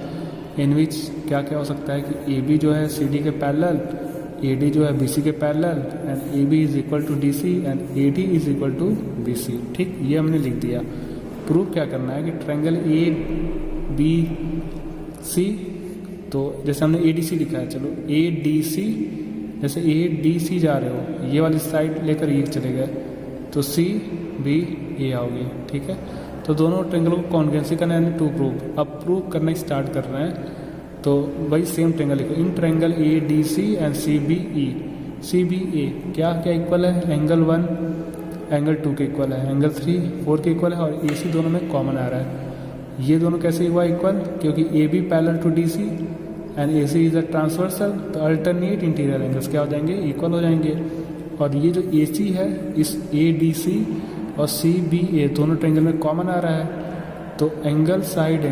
इन विच क्या क्या हो सकता है कि AB जो है CD के पैरेलल, AD जो है BC के parallel, and AB is equal to DC and AD is equal to BC, ठीक। ये हमने लिख दिया। प्रूफ क्या करना है कि ट्रायंगल ABC, तो जैसे हमने ADC लिखा है, चलो ADC, जैसे ADC जा रहे हो, ये वाली साइड लेकर ये चले गए तो CBA आओगे, ठीक है। तो दोनों ट्रायंगलों को कॉन्ग्रुएंसी करना है टू प्रूफ। अब प्रूफ करना स्टार्ट कर रहे हैं, तो वही सेम ट्रायंगल लिखो, in triangle ADC and CBA क्या क्या इक्वल है, एंगल 1 एंगल 2 के इक्वल है, एंगल 3 4 के इक्वल है और AC दोनों में कॉमन आ रहा है। ये दोनों कैसे हुआ इक्वल, क्योंकि AB parallel to DC and AC is a transversal, तो अल्टरनेट इंटीरियर एंगल्स क्या हो जाएंगे, इक्वल हो जाएंगे। और ये जो AC है, इस ADC और CBA दोनों ट्रायंगल में कॉमन आ रहा है, तो एंगल साइड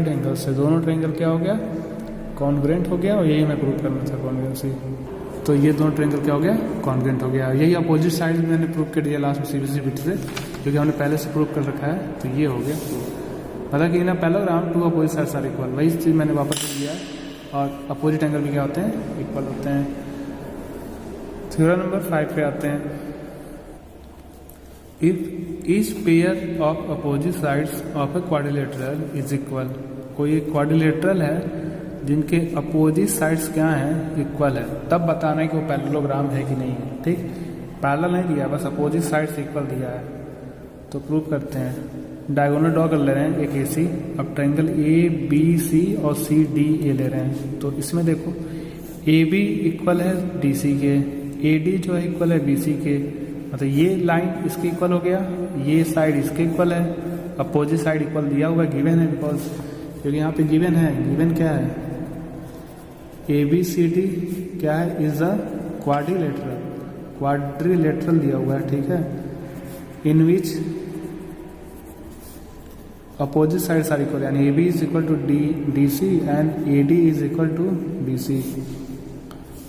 एंगल से दोनों ट्रायंगल क्या हो गया, कॉन्ग्रुएंट हो गया। और यही हमें प्रूव करना था कॉन्ग्रुएंसी। तो ये दोनों ट्रायंगल क्या हो गया, कॉन्ग्रुएंट हो गया। यही अपोजिट साइड में मैंने प्रूव कर दिया लास्ट में CBC बिट से, क्योंकि हमने पहले से प्रूव कर रखा है। तो ये हो गया मतलब कि ना parallelogram two opposite sides are equal, वही चीज़ मैंने वापस लिया है और अपोजिट एंगल भी क्या होते हैं, इक्वल होते हैं। थ्योरम नंबर 5 पे आते हैं। If each pair of opposite sides of a quadrilateral is equal, कोई एक क्वाड्रिलेटरल है जिनके अपोजिट साइड्स क्या हैं, इक्वल है, तब बताना है कि वो पैरेललोग्राम है कि नहीं है। ठीक, पैरेलल नहीं दिया, बस अपोजिट साइड्स इक्वल दिया है। तो प्रूव करते हैं। डायगोनल ड्रॉ कर ले रहे हैं एक AC, अब ट्रायंगल ABC और CDA ले रहे हैं। तो इसमें देखो AB इक्वल है DC के, AD जो है इक्वल है BC के, मतलब ये लाइन इसके इक्वल हो गया, ये साइड इसके इक्वल है, अपोजिट साइड इक्वल दिया हुआ गिवन है, बिकॉज क्योंकि यहाँ पे गिवन है। गिवन क्या है, ABCD क्या है, इज अ क्वाड्रिलेटरल, क्वाड्रिलेटरल दिया हुआ है। ठीक है, in which opposite sides are equal, यानी AB is equal to DC and AD is equal to BC।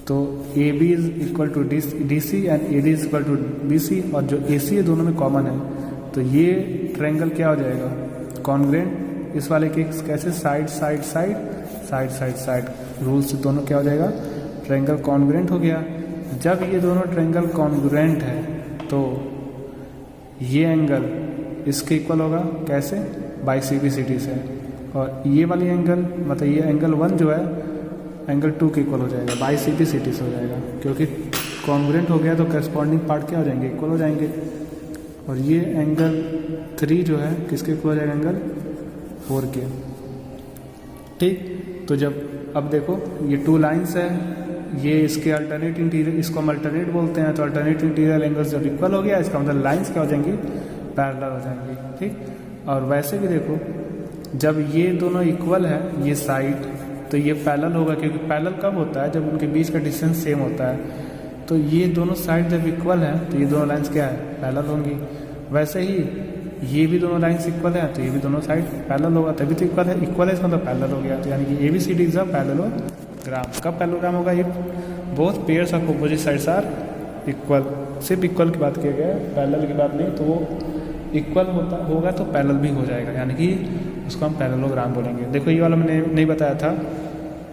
तो AB is equal to DC and AD is equal to BC, और जो AC है दोनों में कॉमन है, तो ये ट्रायंगल क्या हो जाएगा, कॉन्ग्रुएंट। इस वाले के कैसे, side side side side side side rule से दोनों क्या हो जाएगा, ट्रायंगल कॉन्ग्रुएंट हो गया। जब ये दोनों ट्रायंगल कॉन्ग्रुएंट है तो ये एंगल इसके इक्वल होगा, कैसे, बाई CBCD से, और ये वाली एंगल मतलब ये एंगल 1 जो है एंगल 2 के इक्वल हो जाएगा, बाई CBCD से हो जाएगा, क्योंकि कॉन्ग्रुएंट हो गया तो करस्पॉन्डिंग पार्ट क्या हो जाएंगे, इक्वल हो जाएंगे। और ये एंगल 3 जो है किसके इक्वल हो जाएगा, एंगल 4 के। ठीक, तो जब अब देखो ये 2 लाइन्स है, ये इसके अल्टरनेट इंटीरियर, इसको हम अल्टरनेट बोलते हैं, तो अल्टरनेट इंटीरियर एंगल्स जब इक्वल हो गया इसका मतलब लाइन्स क्या हो जाएंगी, पैरेलल हो जाएंगी। ठीक, और वैसे भी देखो जब ये दोनों इक्वल है, ये साइड, तो ये पैरेलल होगा, क्योंकि पैरेलल कब होता है, जब उनके बीच का डिस्टेंस सेम होता है। तो ये दोनों साइड जब इक्वल है तो ये दोनों लाइन्स क्या है, पैरेलल होंगी। वैसे ही ये भी दोनों लाइन्स इक्वल है तो ये भी दोनों साइड पैरेलल होगा, तभी तो इक्वल है, इक्वल है इसका मतलब पैरेलल हो गया। तो यानी कि ABCD इज अ पैरेललोग्राम। कब पैरेललोग्राम होगा, ये both pairs of opposite sides are equal, सिर्फ इक्वल की बात किया गया है, पैरेलल की बात नहीं। तो वो इक्वल होगा तो पैरेलल भी हो जाएगा, यानी कि उसको हम पैरेललोग्राम बोलेंगे। देखो ये वाला मैंने नहीं बताया था,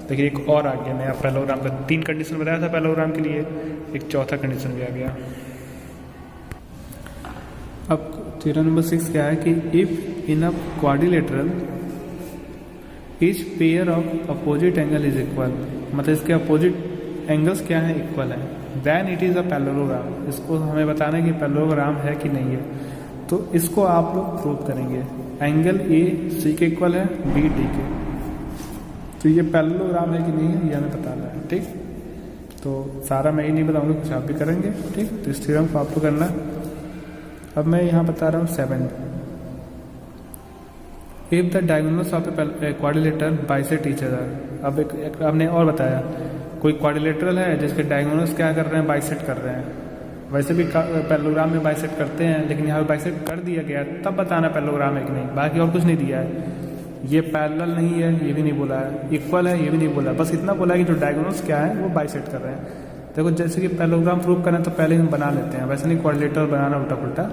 देखिए एक और आ गया नया पैरेललोग्राम का। 3 कंडीशन बताया था पैरेललोग्राम के लिए, एक चौथा कंडीशन भी आ गया। अब थ्योरम नंबर 6 क्या है कि if in a quadrilateral each pair of opposite angle is equal, मतलब इसके अपोजिट एंगल्स क्या है, इक्वल है, then it is a parallelogram. इसको हमें बताना है कि पैरेललोग्राम है कि नहीं है। तो इसको आप लोग प्रूव करेंगे। एंगल AC के इक्वल है, B D के, तो ये पैरेललोग्राम है कि नहीं है ये हमें बताना है। ठीक, तो सारा मैं ही नहीं बताऊंगा, कुछ आप भी करेंगे। ठीक, तो इस थ्योरम को आपको करना है। अब मैं यहाँ बता रहा हूँ 7। If the diagonals of a quadrilateral bisect each other. अब एक आपने और बताया, कोई क्वाड्रिलेटरल है जिसके डायगोनल्स क्या कर रहे हैं, बाइसेक्ट कर रहे हैं। वैसे भी पैरेललोग्राम में बाइसेक्ट करते हैं, लेकिन यहाँ पे बाइसेक्ट कर दिया गया, तब बताना पैरेललोग्राम है कि नहीं, बाकी और कुछ नहीं दिया है। ये पैरेलल नहीं है ये भी नहीं बोला है, इक्वल है ये भी नहीं बोला, बस इतना बोला है कि जो डायगोनल्स क्या है वो बाइसेक्ट कर रहे हैं। देखो जैसे कि पैरेललोग्राम प्रूव करें तो पहले हम बना लेते हैं, वैसे नहीं क्वाड्रिलेटरल बनाना उल्टा पुल्टा।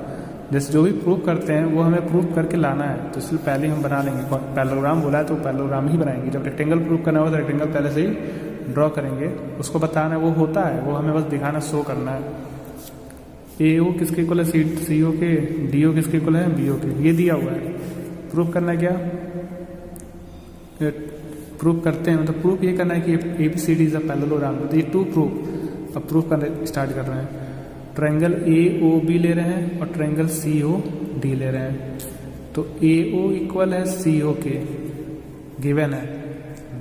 जैसे जो भी प्रूव करते हैं वो हमें प्रूव करके लाना है, तो इसलिए पहले हम बना लेंगे। पैरेललोग्राम बोला है तो पैरेललोग्राम ही बनाएंगे। जब रेक्टेंगल प्रूव करना होगा तो रेक्टेंगल पहले से ही ड्रॉ करेंगे, उसको बताना है वो होता है, वो हमें बस दिखाना, शो करना है। AO किसके इक्वल है, CO के, DO किसके इक्वल है, BO के, ये दिया हुआ है। प्रूव करना है क्या, प्रूव करते हैं, मतलब प्रूफ ये करना है कि ABCD इज अ पैरेललोग्राम। तो ये 2 प्रूफ अब प्रूफ करने स्टार्ट कर रहे हैं। ट्रायंगल AOB ले रहे हैं और ट्रायंगल COD ले रहे हैं। तो AO इक्वल है CO के, गिवन है,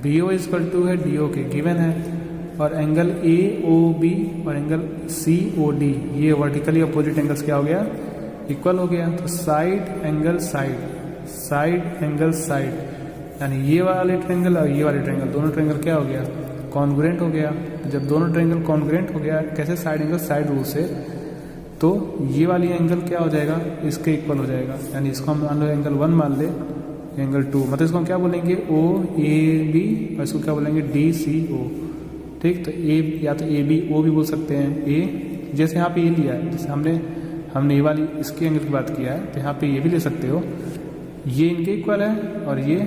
BO इक्वल टू है DO के, गिवन है, और एंगल AOB और एंगल COD ये वर्टिकली अपोजिट एंगल्स क्या हो गया, इक्वल हो गया। तो side angle side, side angle side, यानी ये वाले ट्रायंगल और ये वाले ट्रायंगल, दोनों ट्रायंगल क्या हो गया, कॉन्ग्रुएंट हो गया। तो जब दोनों ट्रायंगल कॉन्ग्रुएंट हो गया, कैसे, साइड एंगल साइड रूल से, तो ये वाली एंगल क्या हो जाएगा, इसके इक्वल हो जाएगा। यानी इसको हम मान लो एंगल 1 मान ले, एंगल 2, मतलब इसको हम क्या बोलेंगे, OAB, और इसको क्या बोलेंगे, DCO। ठीक, तो A या तो AB O भी बोल सकते हैं। A जैसे यहाँ पे ये लिया है, जैसे हमने ये वाली इसके एंगल की बात किया है, तो यहाँ पे ये भी ले सकते हो। ये इनके इक्वल है और ये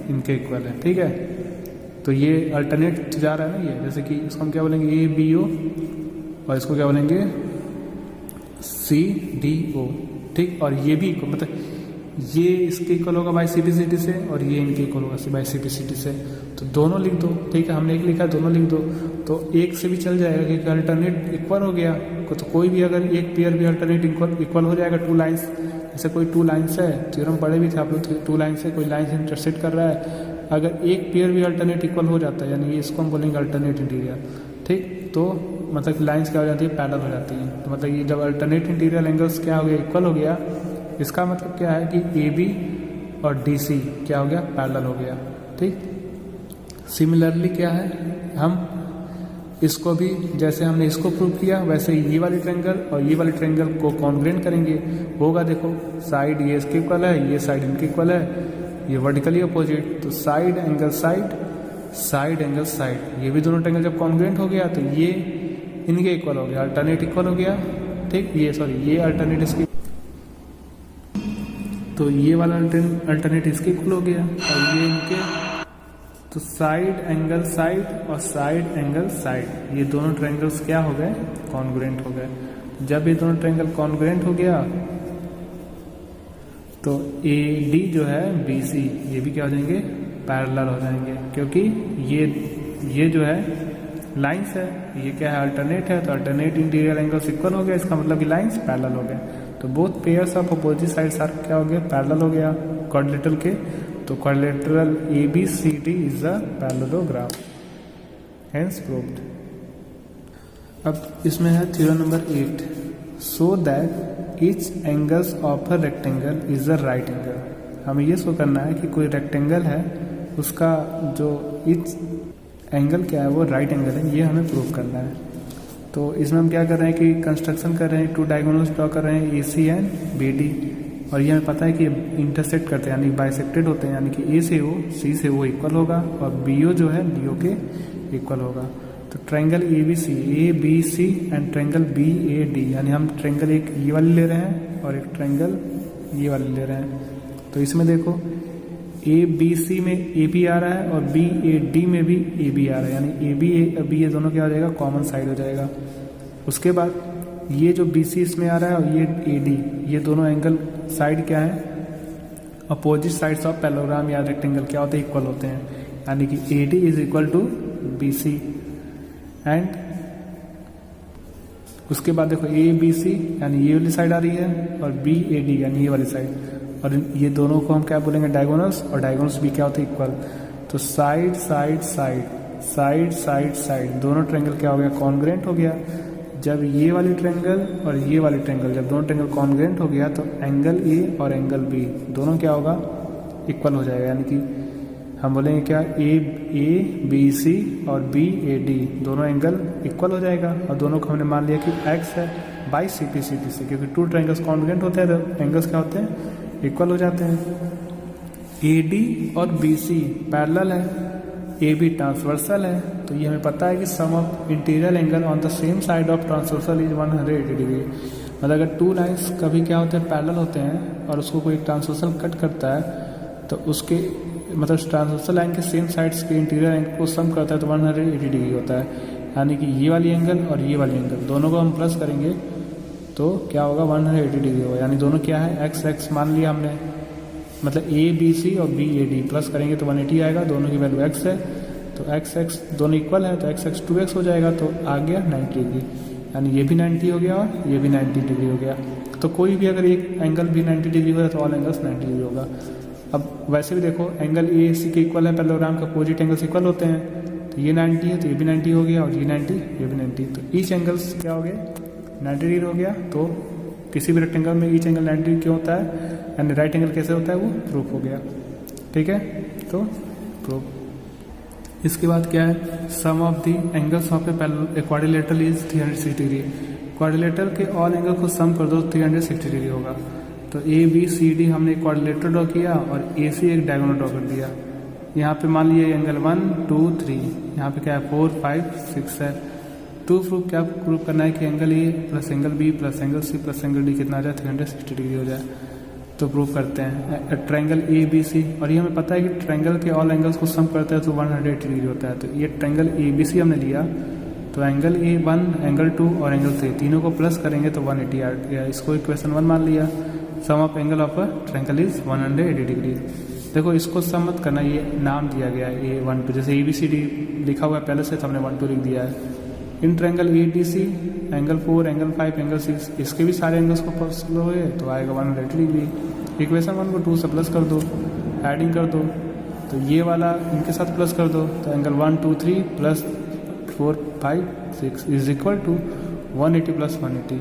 इनके इक्वल है। ठीक है, तो ये अल्टरनेट जा रहा है ना, ये जैसे कि इसको हम क्या बोलेंगे ए बी ओ, और इसको क्या बोलेंगे सी डी ओ, ठीक। और ये भी मतलब ये इसके इक्वल होगा बाई CPCT से, और ये इनके इक्वल होगा बाई CPCT से। तो दोनों लिख दो, ठीक है, हमने एक लिखा, दोनों लिख दो। तो एक से भी चल जाएगा क्योंकि अल्टरनेट इक्वल हो गया। तो कोई भी अगर एक पेयर भी अल्टरनेट इक्वल हो जाएगा, टू लाइन्स, जैसे कोई टू लाइन्स है, थ्योरम पढ़े भी थे आप लोग, टू लाइन्स है, कोई लाइन से इंटरसेक्ट कर रहा है, अगर एक पेयर भी अल्टरनेट इक्वल हो जाता है, यानी इसको हम बोलेंगे अल्टरनेट इंटीरियर, ठीक। तो मतलब लाइन्स क्या हो जाती है, पैरेलल हो जाती हैं। तो मतलब ये जब अल्टरनेट इंटीरियर एंगल्स क्या हो गया, इक्वल हो गया, इसका मतलब क्या है कि AB और DC क्या हो गया, पैरेलल हो गया, ठीक। सिमिलरली क्या है, हम इसको भी जैसे हमने इसको प्रूव किया वैसे ये वाली ट्रायंगल और ये वाली ट्रायंगल को कॉन्ग्रुएंट करेंगे। होगा देखो, साइड ये इसके इक्वल है, ये साइड इनके इक्वल है, ये वर्टिकली अपोजिट, तो side angle side, side angle side, ये भी दोनों ट्रायंगल जब कॉन्ग्रुएंट हो गया तो ये इनके इक्वल हो गया, अल्टरनेट इक्वल हो गया, ठीक। ये सॉरी ये अल्टरनेट इसकी, तो ये वाला अल्टरनेट इसके इक्वल हो गया, और ये इनके, तो साइड एंगल साइड और साइड एंगल साइड, ये दोनों ट्रायंगल्स क्या हो गए, कॉन्ग्रुएंट हो गए। जब ये दोनों ट्रायंगल कॉन्ग्रुएंट हो गया तो AD जो है BC, ये भी क्या हो जाएंगे, पैरेलल हो जाएंगे, क्योंकि ये जो है लाइंस है, ये क्या है, अल्टरनेट है, तो अल्टरनेट इंटीरियर एंगल्स इक्वल हो गया, इसका मतलब कि लाइंस पैरेलल हो गए। तो both pairs of opposite sides are क्या हो गया, पैरेलल हो गया क्वाड्रिलेटरल के। तो quadrilateral ABCD is a parallelogram, hence proved. अब इसमें है theorem number 8, so that each angles of a rectangle is a right angle. हमें ये शो करना है कि कोई रेक्टेंगल है, उसका जो ईच एंगल क्या है वो राइट एंगल है, ये हमें प्रूव करना है। तो इसमें हम क्या कर रहे हैं कि कंस्ट्रक्शन कर रहे हैं, टू डायगोनल्स ड्रॉ कर रहे हैं AC एंड BD, और ये हमें पता है कि इंटरसेक्ट करते हैं यानी बाइसेक्टेड होते हैं, यानी कि A से O C से O इक्वल होगा, और BO जो है BO के इक्वल होगा। तो triangle ABC and triangle BAD, यानी हम ट्रायंगल एक ये वाली ले रहे हैं और एक ट्रायंगल ये वाली ले रहे हैं। तो इसमें देखो ABC में AB आ रहा है और BAD में भी AB आ रहा है, यानी AB ये दोनों क्या हो जाएगा, कॉमन साइड हो जाएगा। उसके बाद ये जो BC इसमें आ रहा है और ये AD, ये दोनों एंगल साइड क्या है, अपोजिट साइड्स ऑफ पैरेललोग्राम या रेक्टेंगल क्या होते हैं, इक्वल होते हैं, यानी कि AD is equal to BC। And उसके बाद देखो ABC यानी ये वाली साइड आ रही है, और BAD यानी ये वाली साइड, और ये दोनों को हम क्या बोलेंगे, डायगोनल्स, और डायगोनल्स भी क्या होते हैं, इक्वल। तो side side side, side side side, दोनों ट्रायंगल क्या हो गया, कॉन्ग्रुएंट हो गया। जब ये वाली ट्रायंगल और ये वाली ट्रायंगल, जब दोनों ट्रायंगल कॉन्ग्रुएंट हो गया तो एंगल A और एंगल B दोनों क्या होगा, इक्वल हो जाएगा, यानी कि हम बोलेंगे क्या, ABC और BAD दोनों एंगल इक्वल हो जाएगा, और दोनों को हमने मान लिया कि X है बाई CPCT से, क्योंकि टू ट्रायंगल्स कॉन्ग्रुएंट होते हैं तो एंगल्स क्या होते हैं, इक्वल हो जाते हैं। AD और BC पैरेलल है, AB ट्रांसवर्सल है, तो ये हमें पता है कि sum of interior angle on the same side of transversal is 180 degree. मतलब अगर टू लाइंस कभी क्या होते हैं, पैरेलल होते हैं, और उसको कोई ट्रांसवर्सल कट करता है तो उसके मतलब ट्रांसवर्सल लाइन के सेम साइड्स के इंटीरियर एंगल को सम करता है तो 180 डिग्री होता है, यानी कि ये वाली एंगल और ये वाली एंगल दोनों को हम प्लस करेंगे तो क्या होगा, 180 डिग्री होगा, यानी दोनों क्या है, x मान लिया हमने, मतलब ABC और BAD प्लस करेंगे तो 180 आएगा, दोनों की वैल्यू x है, तो x दोनों इक्वल है तो x 2x हो जाएगा, तो आ गया 90 डिग्री, यानी ये भी 90 हो गया और ये भी 90 डिग्री हो गया। तो कोई भी अगर एक एंगल भी 90 डिग्री हो तो ऑल एंगल्स 90 डिग्री होगा। अब वैसे भी देखो एंगल AC के इक्वल है, पैरेललोग्राम के अपोजिट एंगल्स इक्वल होते हैं, तो ये 90 है तो ये भी 90 हो गया, और ये 90 ये भी 90, तो ईच एंगल्स क्या हो गया, 90 डिग्री हो गया। तो किसी भी रेक्टेंगल में ईच एंगल 90 डिग्री क्यों होता है, यानी राइट एंगल कैसे होता है, वो प्रूफ हो गया, ठीक है। तो प्रूफ। इसके बाद क्या है, sum of the angles of a quadrilateral is 360 degree. Quadrilateral के ऑल एंगल को सम कर दो 360 डिग्री होगा। तो ABCD हमने एक क्वाड्रिलेटरल ड्रॉ किया और AC एक डायगोनल ड्रॉ कर दिया। यहाँ पे मान लिया एंगल 1 2 3, यहाँ पे क्या है 4 5 6 है। टू प्रूफ क्या प्रूफ करना है कि angle A plus angle B plus angle C plus angle D कितना आ जाए, 360 डिग्री हो जाए। तो प्रूव करते हैं ट्रायंगल ए बी सी, और ये हमें पता है कि ट्रायंगल के ऑल एंगल्स को सम करते हैं तो 180 डिग्री होता है। तो ये ट्रायंगल ए बी सी हमने लिया, तो एंगल ए 1, एंगल 2 और एंगल 3 तीनों को प्लस करेंगे तो 180 आ गया। इसको इक्वेशन 1 मान लिया। Sum of angle of a triangle is 180 degree. देखो इसको सम मत करना, ये नाम दिया गया है ए 1 2, जैसे ए बी सी डी लिखा हुआ है पहले से तो हमने 1 2 लिख दिया है। In triangle A D C angle 4, angle 5, angle 6 इसके भी सारे एंगल्स को प्लस करोगे तो आएगा 180 डिग्री। इक्वेशन 1 को 2 से प्लस कर दो, एडिंग कर दो, तो ये वाला इनके साथ प्लस कर दो, तो angle 1 2 3 plus 4 5 6 is equal to 180 plus 180।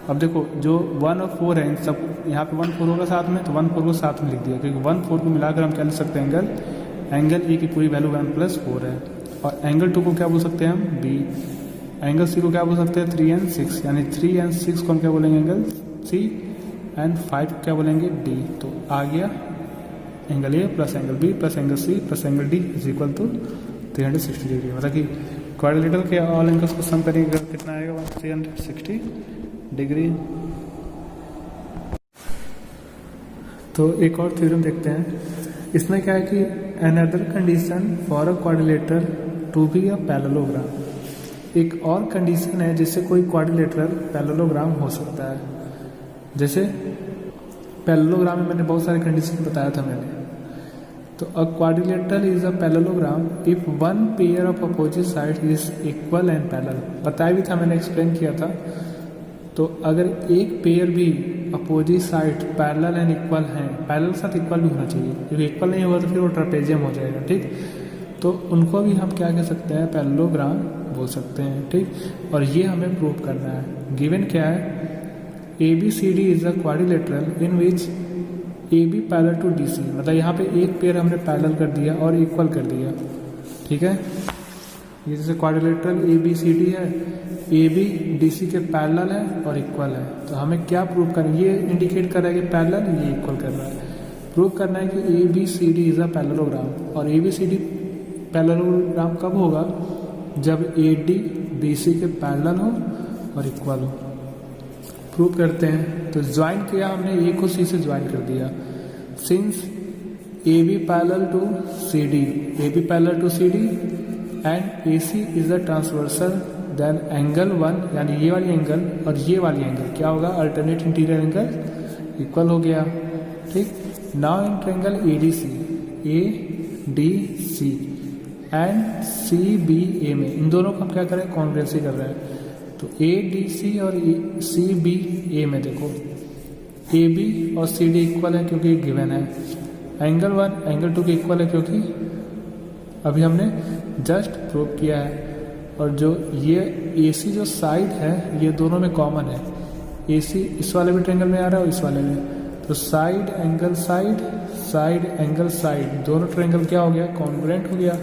अब देखो जो 1 और 4 है इन सब यहाँ पे 1 4 होगा साथ में, तो 1 4 को साथ में लिख दिया, क्योंकि 1 4 को मिलाकर हम क्या लिख सकते हैं एंगल ए की पूरी वैल्यू 1 + 4 है। और एंगल 2 को क्या बोल सकते हैं हम बी, एंगल सी को क्या बोल सकते हैं 3 and 6, यानी 3 and 6 को हम क्या बोलेंगे एंगल सी, एंड 5 क्या बोलेंगे डी। तो आ गया angle A plus angle B plus angle C plus angle D is equal to 360 degree. मतलब कि क्वाड्रिलेटरल के ऑल एंगल्स को सम करेंगे कितना आएगा 360 डिग्री। तो एक और थ्योरम देखते हैं। इसमें क्या है कि another condition for a quadrilateral to be a parallelogram, एक और कंडीशन है जिससे कोई क्वाड्रिलेटरल पैरेललोग्राम हो सकता है। जैसे पैरेललोग्राम में मैंने बहुत सारे कंडीशन बताया था मैंने। तो अ quadrilateral is a parallelogram if one pair of opposite side is equal and parallel. बताया भी था मैंने, एक्सप्लेन किया था। तो अगर एक पेयर भी opposite side parallel and equal हैं, पैरेलल के साथ इक्वल भी होना चाहिए, क्योंकि इक्वल नहीं होगा तो फिर वो ट्रेपेजियम हो जाएगा, ठीक। तो उनको भी हम क्या कह सकते हैं पैरेललोग्राम बोल सकते हैं, ठीक। और ये हमें प्रूव करना है। गिवन क्या है A B C D is a quadrilateral in which A B parallel to D C, मतलब यहाँ पे एक पेयर हमने पैरेलल कर दिया और इक्वल कर दिया, ठीक है। ये जैसे quadrilateral A B C D है, ए बी डी सी के पैरेलल है और इक्वल है। तो हमें क्या प्रूव करना है, ये इंडिकेट कर रहा है कि पैरेलल, ये इक्वल कर रहा है। प्रूव करना है कि A B C D is a parallelogram, और A B C D parallelogram कब होगा, जब ए डी बी सी के पैरेलल हो और इक्वल हो। प्रूव करते हैं। तो ज्वाइन किया हमने, ए को सी से ज्वाइन कर दिया। Since A B parallel to C D, A B parallel to C D and A C is the transversal, then angle 1 यानी ये वाली एंगल और ये वाली एंगल क्या होगा, अल्टरनेट इंटीरियर एंगल इक्वल हो गया, ठीक। Now in triangle A D C, A D C and C B A में, इन दोनों को हम क्या करें कॉन्ग्रुएंसी कर रहे हैं। तो ए डी सी और सी बी ए में देखो ए बी और सी डी इक्वल है क्योंकि गिवन है। एंगल 1 एंगल 2 के इक्वल है क्योंकि अभी हमने जस्ट प्रूव किया है। और जो ये ए सी जो साइड है ये दोनों में कॉमन है, ए सी इस वाले भी ट्रायंगल में आ रहा है और इस वाले में। तो side angle side, side angle side, दोनों ट्रायंगल क्या हो गया कॉन्ग्रुएंट हो गया।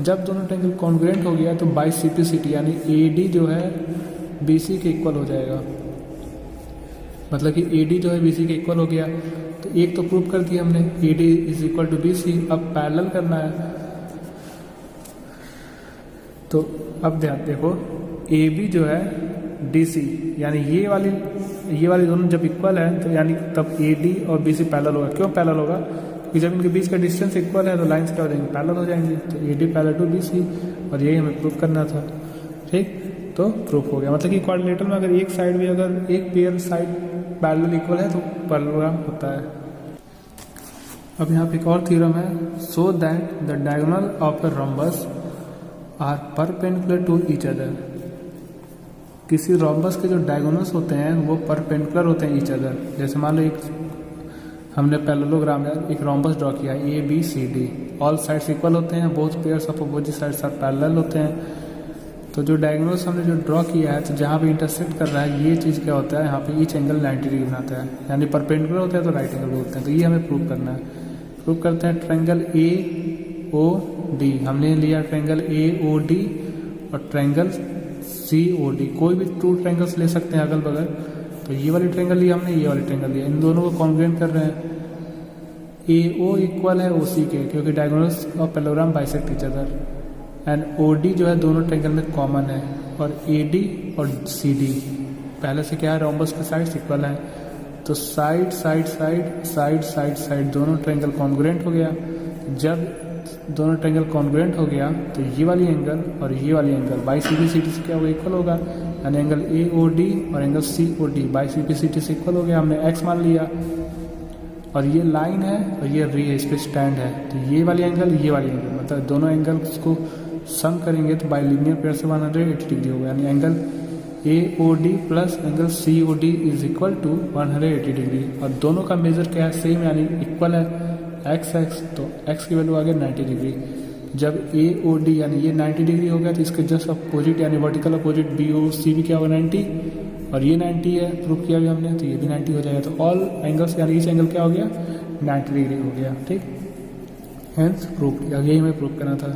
जब दोनों ट्रायंगल कॉन्ग्रुएंट हो गया तो बाइसिप्लिसिटी यानी ए डी जो है बी सी के इक्वल हो जाएगा, मतलब कि ए डी जो है बी सी के इक्वल हो गया। तो एक तो प्रूव कर दिया हमने A D is equal to B C. अब पैरेलल करना है, तो अब ध्यान देखो ए बी जो है डी सी यानी ये वाली दोनों जब इक्वल है तो यानी तब ए डी और बी सी पैरेलल होगा। क्यों पैरेलल होगा, क्योंकि जब इनके बीच का डिस्टेंस इक्वल है तो लाइंस क्या हो जाएंगे पैरेलल हो जाएंगे। तो A D parallel to B C, और यही हमें प्रूव करना था, ठीक। तो प्रूफ हो गया, मतलब कि क्वाड्रिलेटरल में अगर एक साइड भी अगर एक पेयर साइड पैरेलल इक्वल है तो पैरेललोग्राम होता है। अब यहाँ पे एक और थ्योरम है, so that the diagonal of the rhombus are perpendicular to each other. किसी रोम्बस के जो डायगोनल्स होते हैं वो परपेंडिकुलर होते हैं ईच अदर। जैसे मान लो एक हमने पैरेललोग्राम में एक रोम्बस ड्रॉ किया A B C D, all sides equal होते हैं, both pairs of opposite sides are parallel होते हैं। तो जो डायगोनल्स हमने जो ड्रॉ किया है तो जहाँ पे इंटरसेक्ट कर रहा है ये चीज़ क्या होता है, यहाँ पे ईच एंगल 90 डिग्री बनाता है, यानी परपेंडिकुलर होता है तो राइट एंगल बोलते हैं। तो ये हमें प्रूव करना है। प्रूव करते हैं ट्रायंगल ए ओ डी, हमने लिया ट्रायंगल ए ओ डी और ट्रायंगल सी ओ डी। कोई भी 2 ट्रायंगल्स ले सकते हैं अगल बगल। तो ये वाली ट्रायंगल लिया हमने, ये वाली ट्रायंगल लिया, इन दोनों को कॉन्ग्रुएंट कर रहे हैं। ए ओ इक्वल है ओ सी के, क्योंकि diagonals of parallelogram bisect each other. And O D जो है दोनों ट्रायंगल में कॉमन है, और ए डी और सी डी पहले से क्या है रोम्बस के साइड्स इक्वल हैं। तो side side side side side side दोनों ट्रायंगल कॉन्ग्रुएंट हो गया। जब दोनों ट्रायंगल कॉन्ग्रुएंट हो गया तो ये वाली एंगल और ये वाली angle by C B C T से क्या होगा, इक्वल होगा। यानी एंगल ए ओ डी और angle C O D by C B C T से इक्वल हो गया, हमने एक्स मान लिया। और ये लाइन है और ये रे है, इस पर स्टैंड है। तो ये वाली एंगल मतलब दोनों एंगल्स को सम करेंगे तो बाई लीनियर पेयर से 180 डिग्री होगा। यानी angle A O D plus angle C O D is equal to 180 degree. और दोनों का मेजर क्या है, सेम यानी इक्वल है, एक्स एक्स, तो एक्स की वैल्यू आ गया 90 डिग्री। जब ए ओ डी यानी ये 90 डिग्री हो गया तो इसके जस्ट अपोजिट यानी वर्टिकल अपोजिट बी ओ सी भी क्या होगा 90, और ये 90 है, प्रूफ किया भी हमने, तो ये भी 90 हो जाएगा। तो ऑल एंगल्स यानी इस एंगल क्या हो गया 90 डिग्री हो गया। ठीक, हेंस प्रूफ किया, यही हमें प्रूफ करना था।